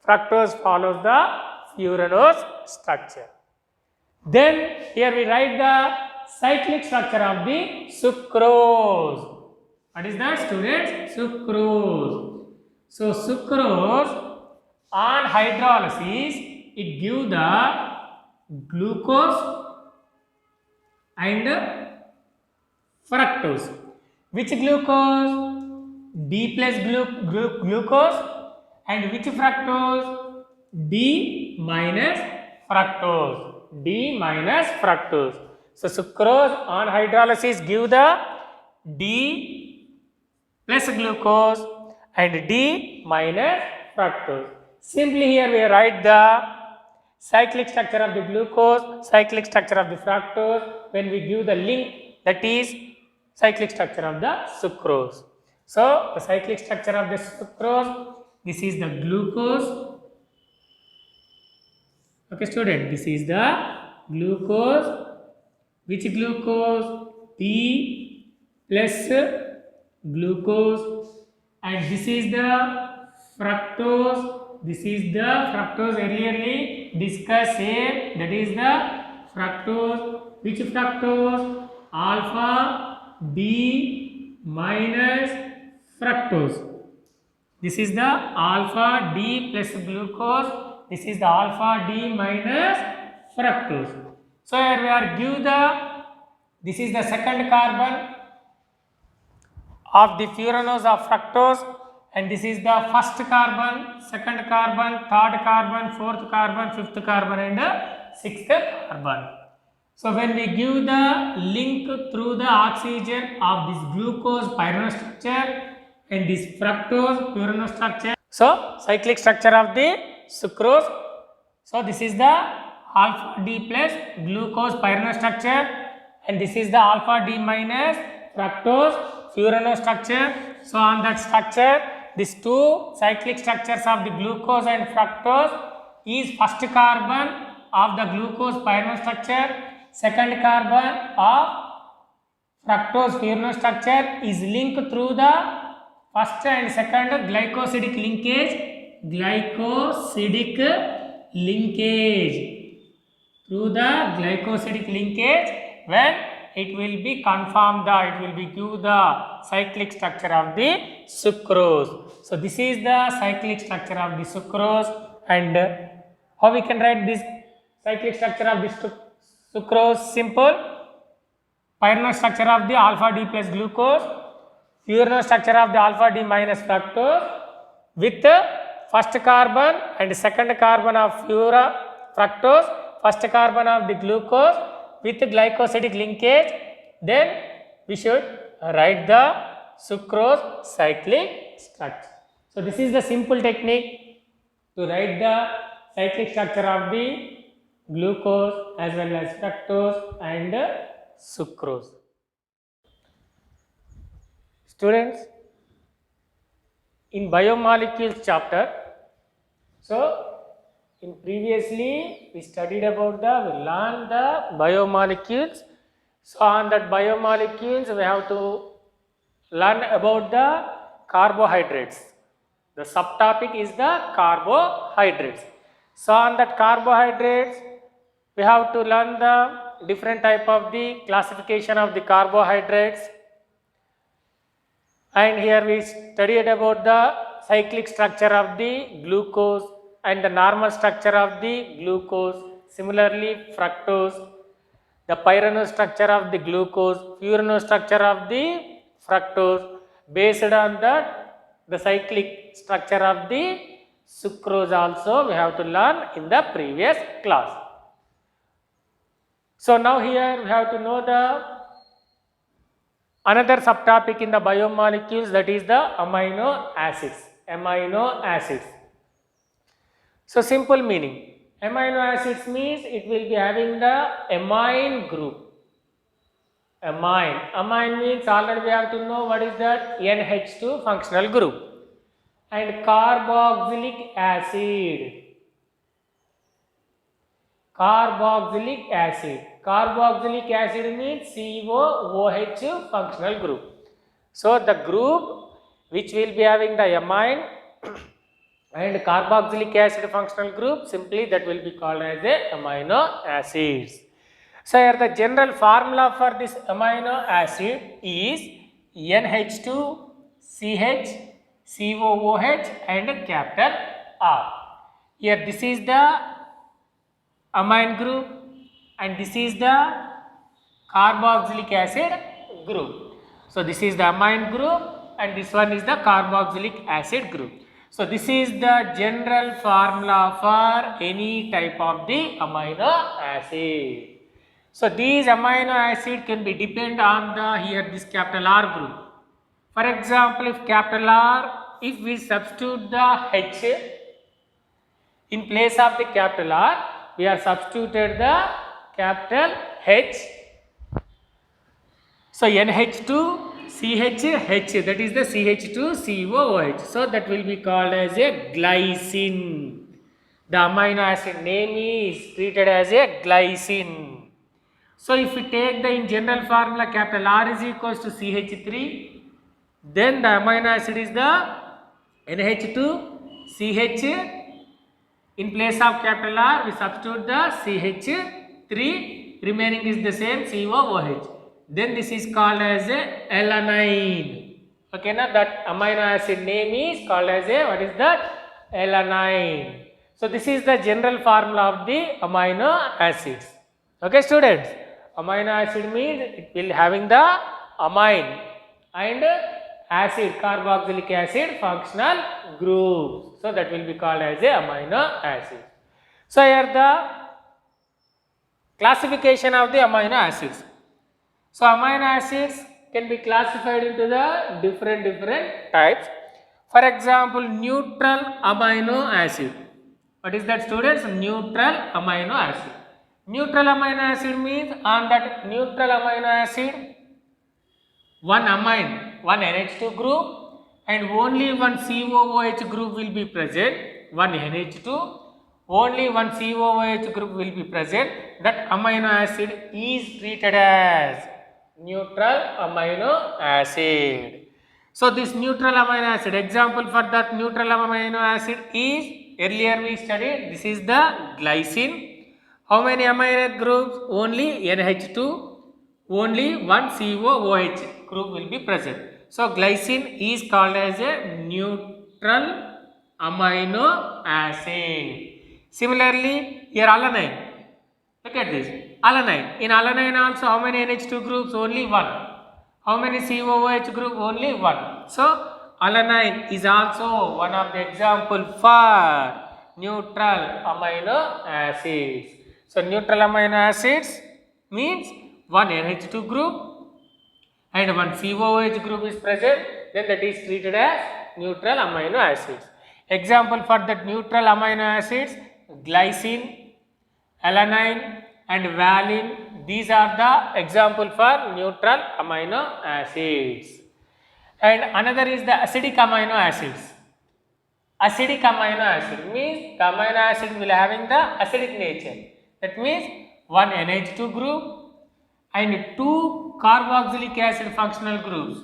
fructose follows the furanose structure. Then here we write the cyclic structure of the sucrose. What is that students? Sucrose. So sucrose on hydrolysis it gives the glucose and fructose. Which glucose? D plus glucose, and which fructose? D minus fructose. D minus fructose. So sucrose on hydrolysis give the D plus glucose and D minus fructose. Simply here we write the cyclic structure of the glucose, cyclic structure of the fructose. When we give the link, that is cyclic structure of the sucrose. So the cyclic structure of the sucrose, this is the glucose. Okay student, this is the glucose. Which glucose? D plus glucose, and this is the fructose. This is the fructose earlierly discussed, same, that is the fructose. Which fructose? Alpha D minus fructose. This is the alpha D plus glucose. This is the alpha D minus fructose. So here we are give the, this is the second carbon of the furanose of fructose, and this is the first carbon, second carbon, third carbon, fourth carbon, fifth carbon, and sixth carbon. So when we give the link through the oxygen of this glucose pyranose structure and this fructose furanose structure. So cyclic structure of the sucrose. So this is the alpha D plus glucose pyranose structure, and this is the alpha D minus fructose furanose structure. So on that structure, these two cyclic structures of the glucose and fructose is first carbon of the glucose pyranose structure, second carbon of fructose furanose structure is linked through the first and second glycosidic linkage through the glycosidic linkage. When it will be confirmed, it will be give the cyclic structure of the sucrose. So this is the cyclic structure of the sucrose, and how we can write this cyclic structure of the sucrose? Simple. Pyranose structure of the alpha D plus glucose, furanose structure of the alpha D minus fructose with first carbon and second carbon of fructose, first carbon of the glucose with glycosidic linkage. Then we should write the sucrose cyclic structure. So this is the simple technique to write the cyclic structure of the glucose as well as fructose and sucrose. Students, in biomolecules chapter. So in previously we studied about we learned the biomolecules. So on that biomolecules we have to learn about the carbohydrates. The subtopic is the carbohydrates. So on that carbohydrates we have to learn the different type of the classification of the carbohydrates. And here we studied about the cyclic structure of the glucose and the normal structure of the glucose. Similarly, fructose, the pyranose structure of the glucose, furanose structure of the fructose. Based on that, the cyclic structure of the sucrose also we have to learn in the previous class. So now here we have to know the another subtopic in the biomolecules, that is the amino acids. Amino acids. So simple meaning. Amino acids means it will be having the amine group. Amine. Amine means already we have to know what is that NH2 functional group. And carboxylic acid. Carboxylic acid. Carboxylic acid means COOH functional group. So the group which will be having the amine and carboxylic acid functional group, simply that will be called as a amino acids. So here the general formula for this amino acid is NH2CH, COOH and capital R. Here this is the amine group and this is the carboxylic acid group. So this is the amine group and this one is the carboxylic acid group. So this is the general formula for any type of the amino acid. So these amino acid can be depend on the here this capital R group. For example, if capital R, if we substitute the H in place of the capital R, we are substituted the capital H. So NH2CH, that is the CH2COOH. So that will be called as a glycine. The amino acid name is treated as a glycine. So if we take the in general formula capital R is equals to CH3, then the amino acid is the NH2CH. In place of capital R, we substitute the CH3, remaining is the same COOH. Then this is called as a alanine. Okay, now that amino acid name is called as a, what is that? Alanine. So this is the general formula of the amino acids. Okay, students. Amino acid means it will having the amine and acid, carboxylic acid functional groups. So that will be called as a amino acid. So here the classification of the amino acids. So amino acids can be classified into the different types. For example, neutral amino acid. What is that, students? Neutral amino acid. Neutral amino acid means on that neutral amino acid, one amine, one NH2 group and only one COOH group will be present, one NH2, only one COOH group will be present. That amino acid is treated as neutral amino acid. So this neutral amino acid, example for that neutral amino acid is, earlier we studied, this is the glycine. How many amino groups? Only NH2, only one COOH group will be present. So glycine is called as a neutral amino acid. Similarly, here alanine. Look at this. Alanine. In alanine also how many NH2 groups? Only one. How many COOH group? Only one. So alanine is also one of the example for neutral amino acids. So neutral amino acids means one NH2 group and one COOH group is present, then that is treated as neutral amino acids. Example for that neutral amino acids, glycine, alanine and valine, these are the example for neutral amino acids. And another is the acidic amino acids. acidic amino acid means the amino acid will having the acidic nature. That means one NH2 group and two carboxylic acid functional groups.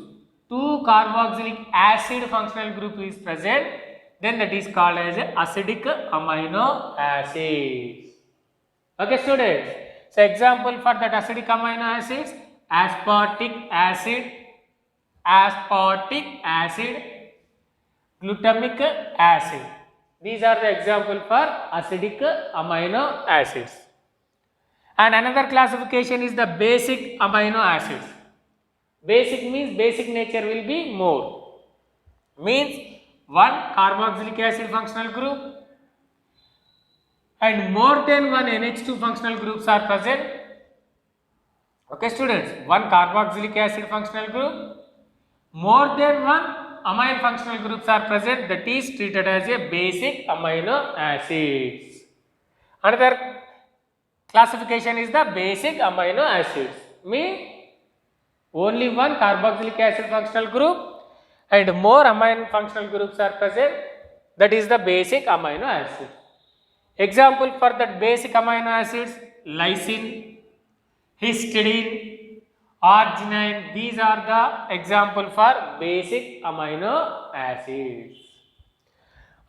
Two carboxylic acid functional group is present, then that is called as acidic amino acids. Okay students, so example for that acidic amino acids, aspartic acid, glutamic acid. These are the example for acidic amino acids. And another classification is the basic amino acids. Basic means basic nature will be more. Means one carboxylic acid functional group and more than one NH2 functional groups are present. Okay students, one carboxylic acid functional group, more than one amine functional groups are present, that is treated as a basic amino acids. Another classification is the basic amino acids. Means only one carboxylic acid functional group and more amine functional groups are present, that is the basic amino acid. Example for that basic amino acids, lysine, histidine, arginine, these are the example for basic amino acids.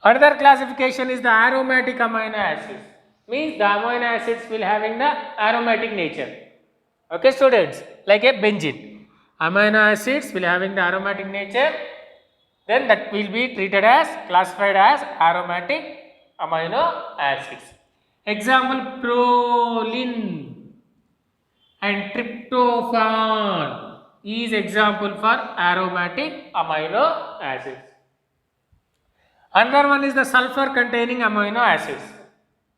Another classification is the aromatic amino acids. Means the amino acids will having the aromatic nature. Okay students, like a benzene. Amino acids will having the aromatic nature, then that will be treated as, classified as aromatic amino acids. Example, proline and tryptophan is example for aromatic amino acids. Another one is the sulfur containing amino acids.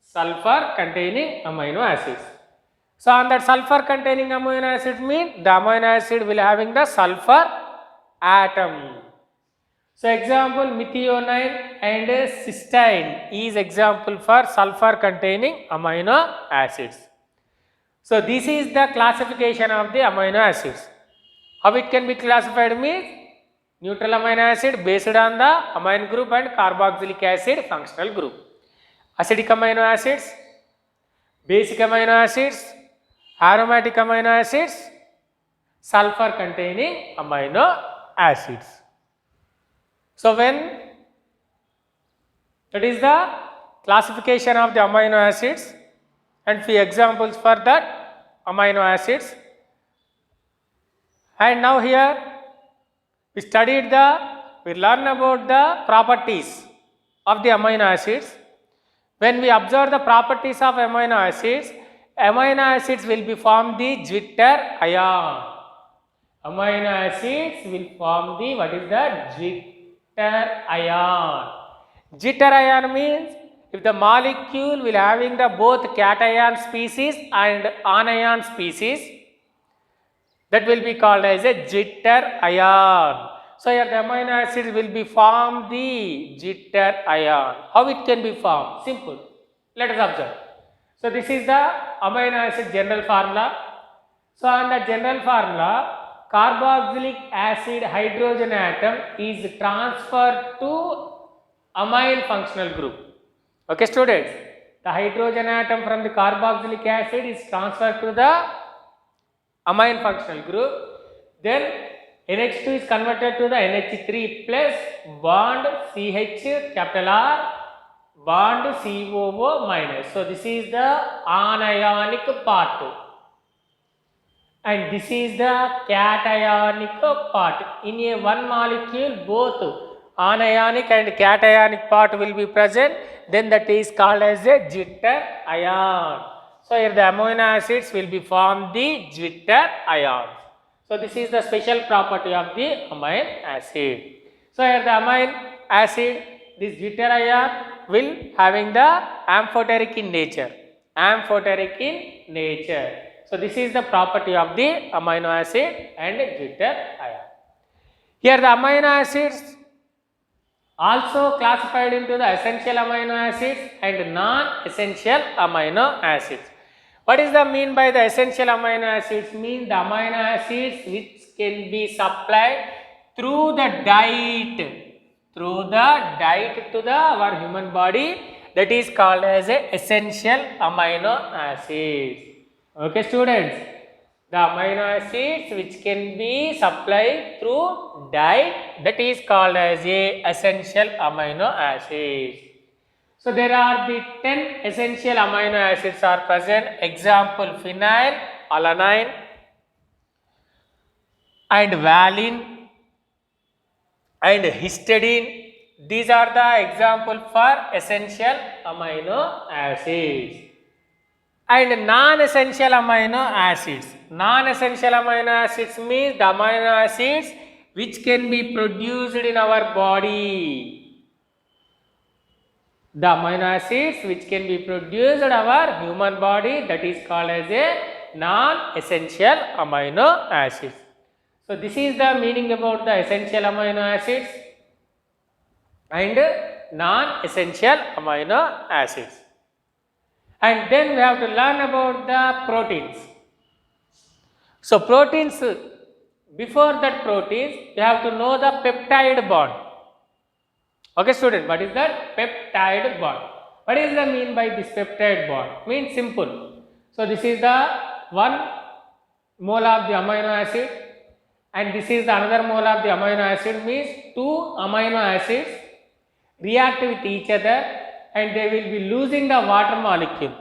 Sulfur containing amino acids. So on that sulfur containing amino acid means the amino acid will having the sulfur atom. So example, methionine and cysteine is example for sulfur containing amino acids. So this is the classification of the amino acids. How it can be classified means neutral amino acid based on the amine group and carboxylic acid functional group. Acidic amino acids, basic amino acids, aromatic amino acids, sulfur containing amino acids. So when that is the classification of the amino acids and few examples for that amino acids. And now here we learn about the properties of the amino acids. When we observe the properties of amino acids will be form the Zwitter ion. Amino acids will form the, what is the Zwitter ion. Zwitter ion means if the molecule will having the both cation species and anion species, that will be called as a Zwitter ion. So here the amino acids will be formed the Zwitter ion. How it can be formed? Simple. Let us observe. So this is the amino acid general formula. So on the general formula, carboxylic acid hydrogen atom is transferred to amine functional group. Okay students, the hydrogen atom from the carboxylic acid is transferred to the amine functional group. Then NH2 is converted to the NH3 plus bond CH capital R bond COO minus. So this is the anionic part and this is the cationic part. In a one molecule both anionic and cationic part will be present, then that is called as a Zwitter ion. So here the amino acids will be formed the Zwitter ions. So this is the special property of the amine acid. So here the amine acid, this Zwitter ion will having the amphoteric in nature. Amphoteric in nature. So this is the property of the amino acid and Zwitter ion. Here the amino acids also classified into the essential amino acids and non-essential amino acids. What is the mean by the essential amino acids? Mean the amino acids which can be supplied through the diet through the diet to the our human body, that is called as a essential amino acids. Okay students, the amino acids which can be supplied through diet, that is called as a essential amino acids. So there are the 10 essential amino acids are present. Example phenyl, alanine and valine and histidine. These are the example for essential amino acids. And non-essential amino acids. Non-essential amino acids means the amino acids which can be produced in our body. The amino acids which can be produced in our human body, that is called as a non-essential amino acids. So this is the meaning about the essential amino acids and non-essential amino acids. And then we have to learn about the proteins. So proteins, before that proteins, we have to know the peptide bond. Okay student, what is that? Peptide bond. What is the mean by this peptide bond? Means simple. So this is the 1 mole of the amino acid and this is the another mole of the amino acid, means 2 amino acids react with each other and they will be losing the water molecule.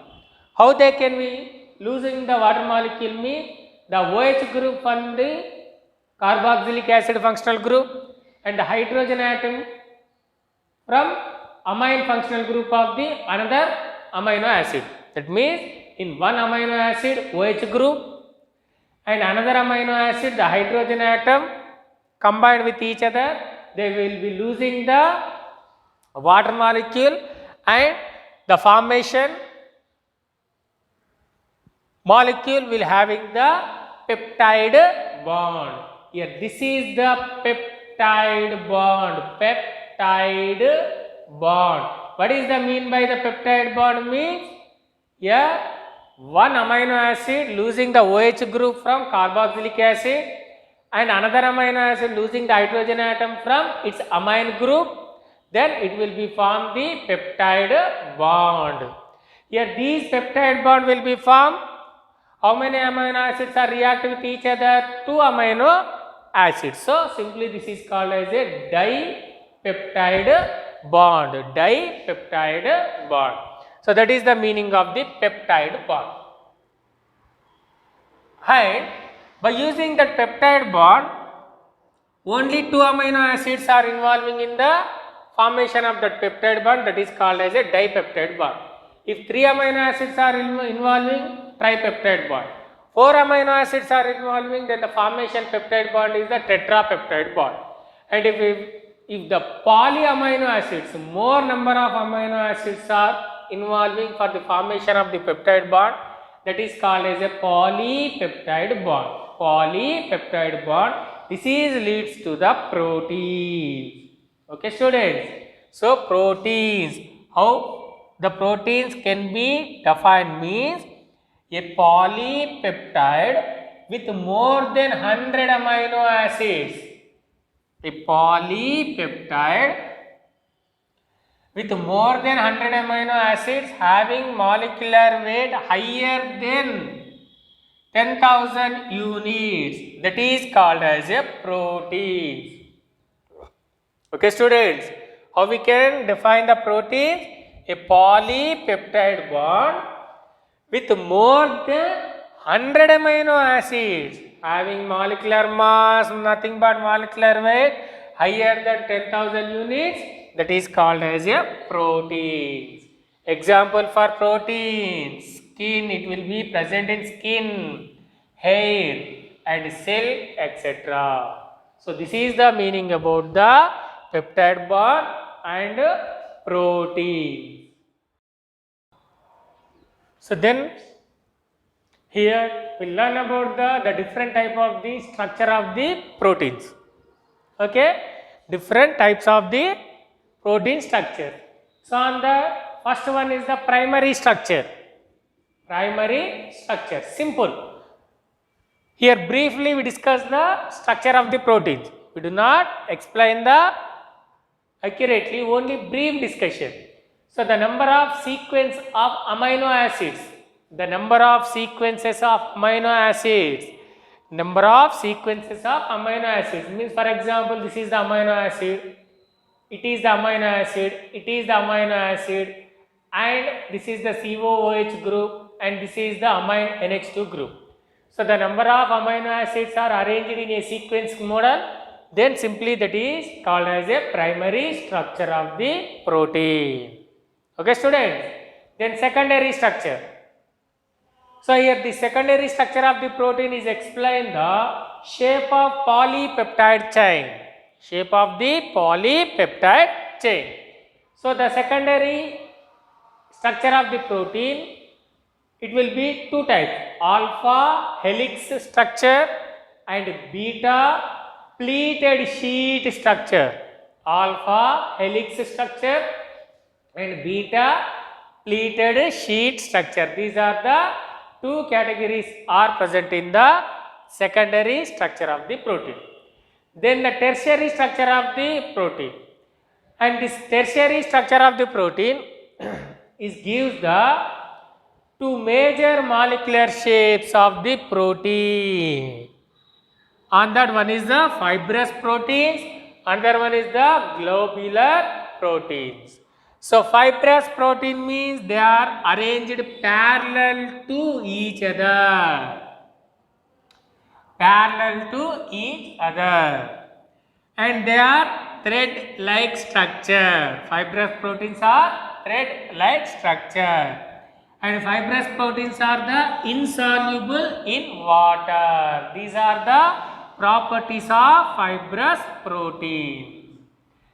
How they can be losing the water molecule means the OH group from the carboxylic acid functional group and the hydrogen atom from amine functional group of the another amino acid. That means in one amino acid OH group and another amino acid the hydrogen atom combined with each other, they will be losing the water molecule and the formation molecule will having the peptide bond. Here this is the peptide bond. Peptide bond. What is the mean by the peptide bond means? Here one amino acid losing the OH group from carboxylic acid and another amino acid losing the hydrogen atom from its amine group, then it will be form the peptide bond. Here these peptide bond will be formed. How many amino acids are react with each other? 2 amino acids. So simply this is called as a dipeptide bond. Dipeptide bond. So that is the meaning of the peptide bond. And by using that peptide bond, only 2 amino acids are involving in the formation of that peptide bond, that is called as a dipeptide bond. If 3 amino acids are involving, tripeptide bond. 4 amino acids are involving, then the formation peptide bond is the tetrapeptide bond. And if the polyamino acids, more number of amino acids are involving for the formation of the peptide bond, that is called as a polypeptide bond. Polypeptide bond. This is leads to the protein. Okay students. So proteins, how the proteins can be defined means a polypeptide with more than 100 amino acids. A polypeptide with more than 100 amino acids having molecular weight higher than 10,000 units, that is called as a protein. Okay students, how we can define the protein? A polypeptide bond with more than 100 amino acids having molecular mass, nothing but molecular weight higher than 10,000 units, that is called as a protein. Example for protein: skin, it will be present in skin, hair and cell, etc. So this is the meaning about the peptide bond and protein. So then here we learn about the different type of the structure of the proteins. Okay, different types of the protein structure. So on the first one is the primary structure. Primary structure, simple. Here briefly we discuss the structure of the proteins. We do not explain the accurately, only brief discussion. So the number of sequence of amino acids, the number of sequences of amino acids, number of sequences of amino acids means, for example, this is the amino acid, it is the amino acid, it is the amino acid, and this is the COOH group, and this is the amine NH2 group. So the number of amino acids are arranged in a sequence model, then simply that is called as a primary structure of the protein. Okay, students. Then secondary structure. So here the secondary structure of the protein is explained the shape of polypeptide chain. Shape of the polypeptide chain. So the secondary structure of the protein, it will be two types, alpha helix structure and beta pleated sheet structure. Alpha helix structure and beta pleated sheet structure. These are the two categories are present in the secondary structure of the protein. Then the tertiary structure of the protein, and this tertiary structure of the protein is gives the two major molecular shapes of the protein. On that one is the fibrous proteins, another one is the globular proteins. So fibrous protein means they are arranged parallel to each other. Parallel to each other. And they are thread-like structure. Fibrous proteins are thread-like structure. And fibrous proteins are the insoluble in water. These are the properties of fibrous protein.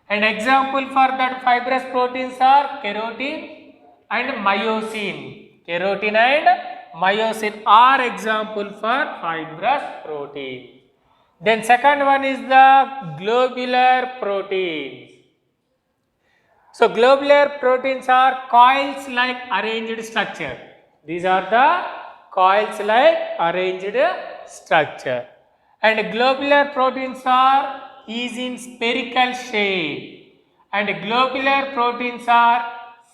And example for that fibrous proteins are keratin and myosin. Keratin and myosin are example for fibrous protein. Then second one is the globular proteins. So globular proteins are coils like arranged structure. These are the coils like arranged structure. And globular proteins are is in spherical shape. And globular proteins are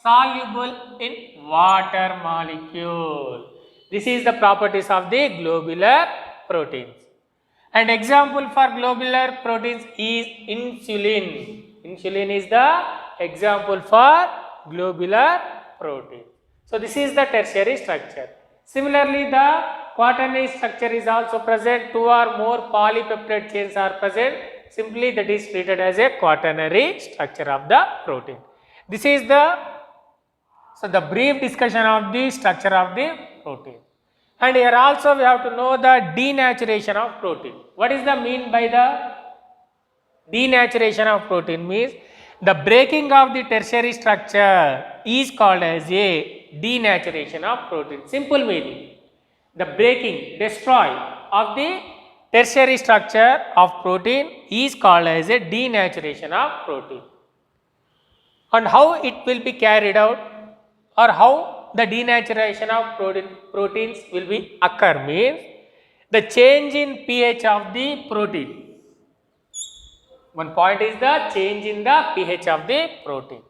soluble in water molecule. This is the properties of the globular proteins. And example for globular proteins is insulin. Insulin is the example for globular protein. So this is the tertiary structure. Similarly, the quaternary structure is also present. Two or more polypeptide chains are present. Simply that is treated as a quaternary structure of the protein. This is the brief discussion of the structure of the protein. And here also we have to know the denaturation of protein. What is the mean by the denaturation of protein? Means the breaking of the tertiary structure is called as a denaturation of protein. Simple meaning. The breaking, destroy of the tertiary structure of protein is called as a denaturation of protein. And how it will be carried out, or how the denaturation of proteins will be occur means the change in pH of the protein. One point is the change in the pH of the protein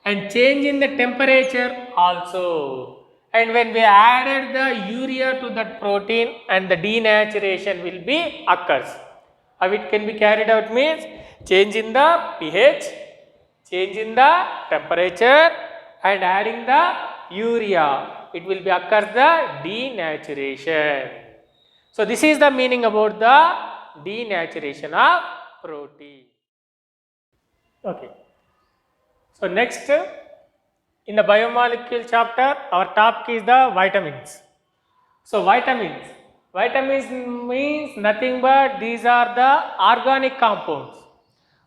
and change in the temperature also. And when we added the urea to that protein, and the denaturation will be occurs. How it can be carried out means change in the pH, change in the temperature, and adding the urea, it will be occurs the denaturation. So this is the meaning about the denaturation of protein. Okay. So next, in the biomolecule chapter, our topic is the vitamins. So vitamins means nothing but these are the organic compounds.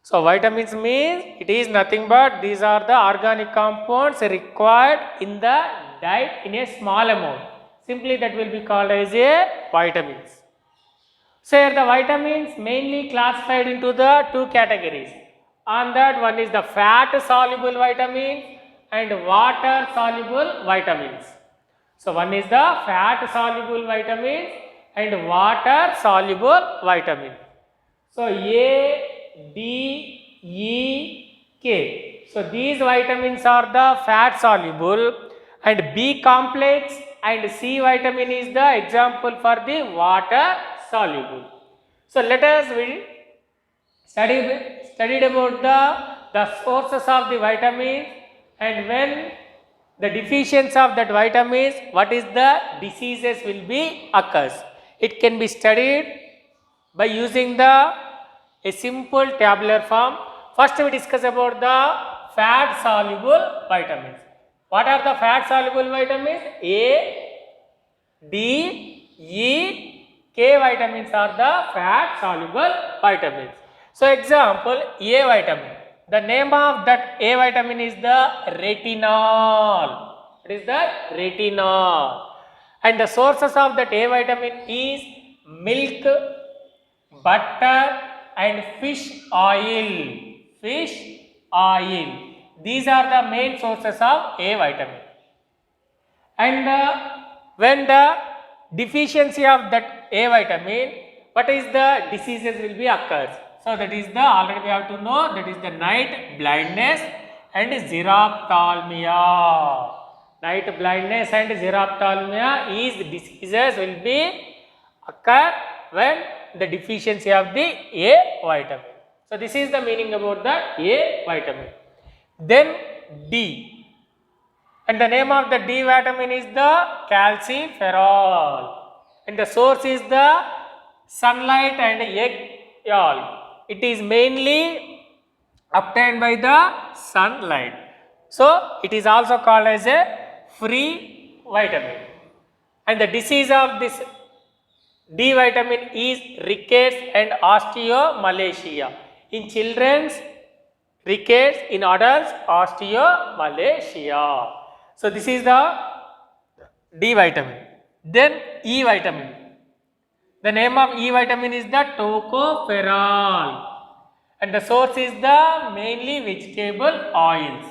So vitamins means it is nothing but these are the organic compounds required in the diet in a small amount. Simply that will be called as a vitamins. So here the vitamins mainly classified into the two categories. On that one is the fat soluble vitamins and water soluble vitamins. So one is the fat soluble vitamins and water soluble vitamins. So A, D, E, K. So these vitamins are the fat soluble, and B complex and C vitamin is the example for the water soluble. So let us studied about the sources of the vitamins, and when the deficiency of that vitamins, what is the diseases will be occurs. It can be studied by using a simple tabular form. First we discuss about the fat soluble vitamins. What are the fat soluble vitamins? A, D, E, K vitamins are the fat soluble vitamins. So example, A vitamin. The name of that A vitamin is the retinol. It is the retinol. And the sources of that A vitamin is milk, butter and fish oil. Fish oil. These are the main sources of A vitamin. And when the deficiency of that A vitamin, what is the diseases will be occurs. So that is the, already we have to know, that is the night blindness and xerophthalmia. Night blindness and xerophthalmia is diseases will be occur when the deficiency of the A vitamin. So this is the meaning about the A vitamin. Then D. And the name of the D vitamin is the calciferol. And the source is the sunlight and egg yolk. It is mainly obtained by the sunlight. So it is also called as a free vitamin. And the disease of this D vitamin is rickets and osteomalacia. In children, rickets; in adults, osteomalacia. So this is the D vitamin. Then E vitamin. The name of E vitamin is the tocopherol, and the source is the mainly vegetable oils.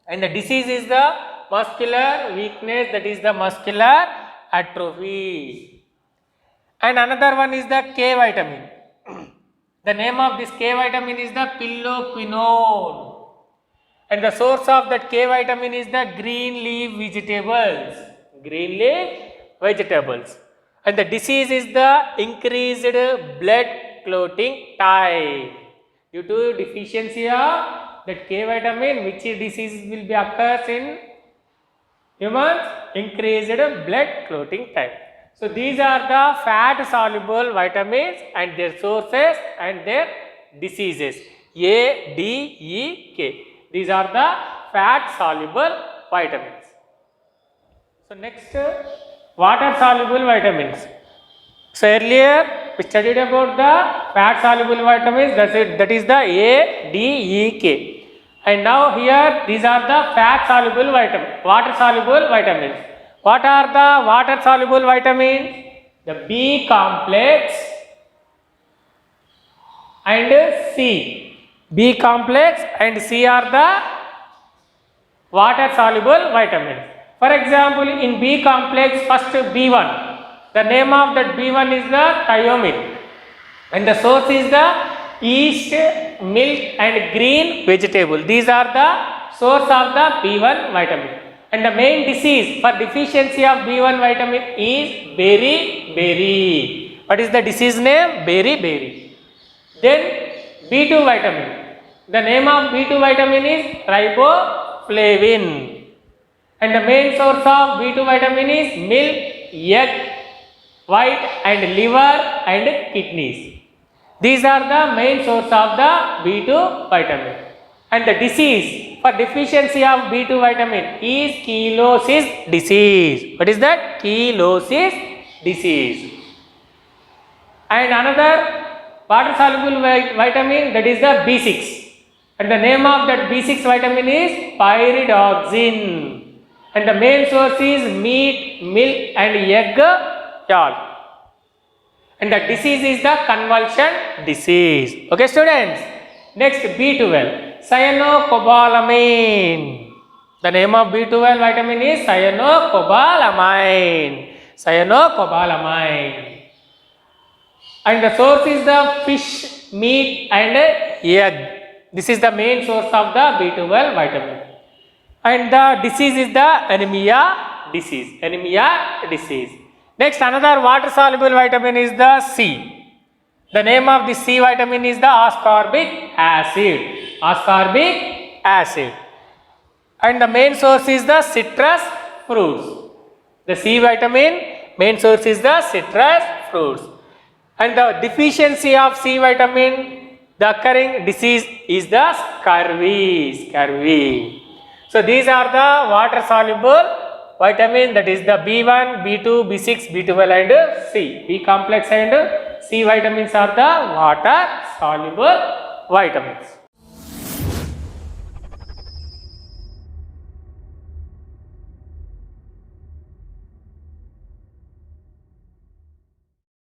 And the disease is the muscular weakness, that is the muscular atrophy. And another one is the K vitamin. The name of this K vitamin is the pilloquinone. And the source of that K vitamin is the green leaf vegetables. Green leaf vegetables. And the disease is the increased blood clotting type. Due to deficiency of that K vitamin, which disease will be occurs in humans? Increased blood clotting type. So these are the fat soluble vitamins and their sources and their diseases. A, D, E, K. These are the fat soluble vitamins. So next, water soluble vitamins. So earlier we studied about the fat soluble vitamins, that is the A, D, E, K. And now here these are the fat soluble vitamins, water soluble vitamins. What are the water soluble vitamins? The B complex and C. B complex and C are the water soluble vitamins. For example, in B complex, first B1. The name of that B1 is the thiamine, and the source is the yeast, milk and green vegetable. These are the source of the B1 vitamin. And the main disease for deficiency of B1 vitamin is beriberi. What is the disease name? Beriberi. Then B2 vitamin. The name of B2 vitamin is riboflavin. And the main source of B2 vitamin is milk, egg, white and liver and kidneys. These are the main source of the B2 vitamin. And the disease for deficiency of B2 vitamin is chelosis disease. What is that? Chelosis disease. And another water soluble vitamin, that is the B6. And the name of that B6 vitamin is pyridoxine. And the main source is meat, milk and egg yolk. And the disease is the convulsion disease. Okay students. Next, B12. Cyanocobalamin. The name of B12 vitamin is cyanocobalamin. Cyanocobalamin. And the source is the fish, meat and egg. This is the main source of the B12 vitamin. And the disease is the anemia disease. Anemia disease. Next, another water soluble vitamin is the C. The name of the C vitamin is the ascorbic acid. Ascorbic acid. And the main source is the citrus fruits. The C vitamin main source is the citrus fruits. And the deficiency of C vitamin, the occurring disease is the scurvy. Scurvy. So these are the water soluble vitamin, that is the B1, B2, B6, B12 and C. B complex and C vitamins are the water soluble vitamins.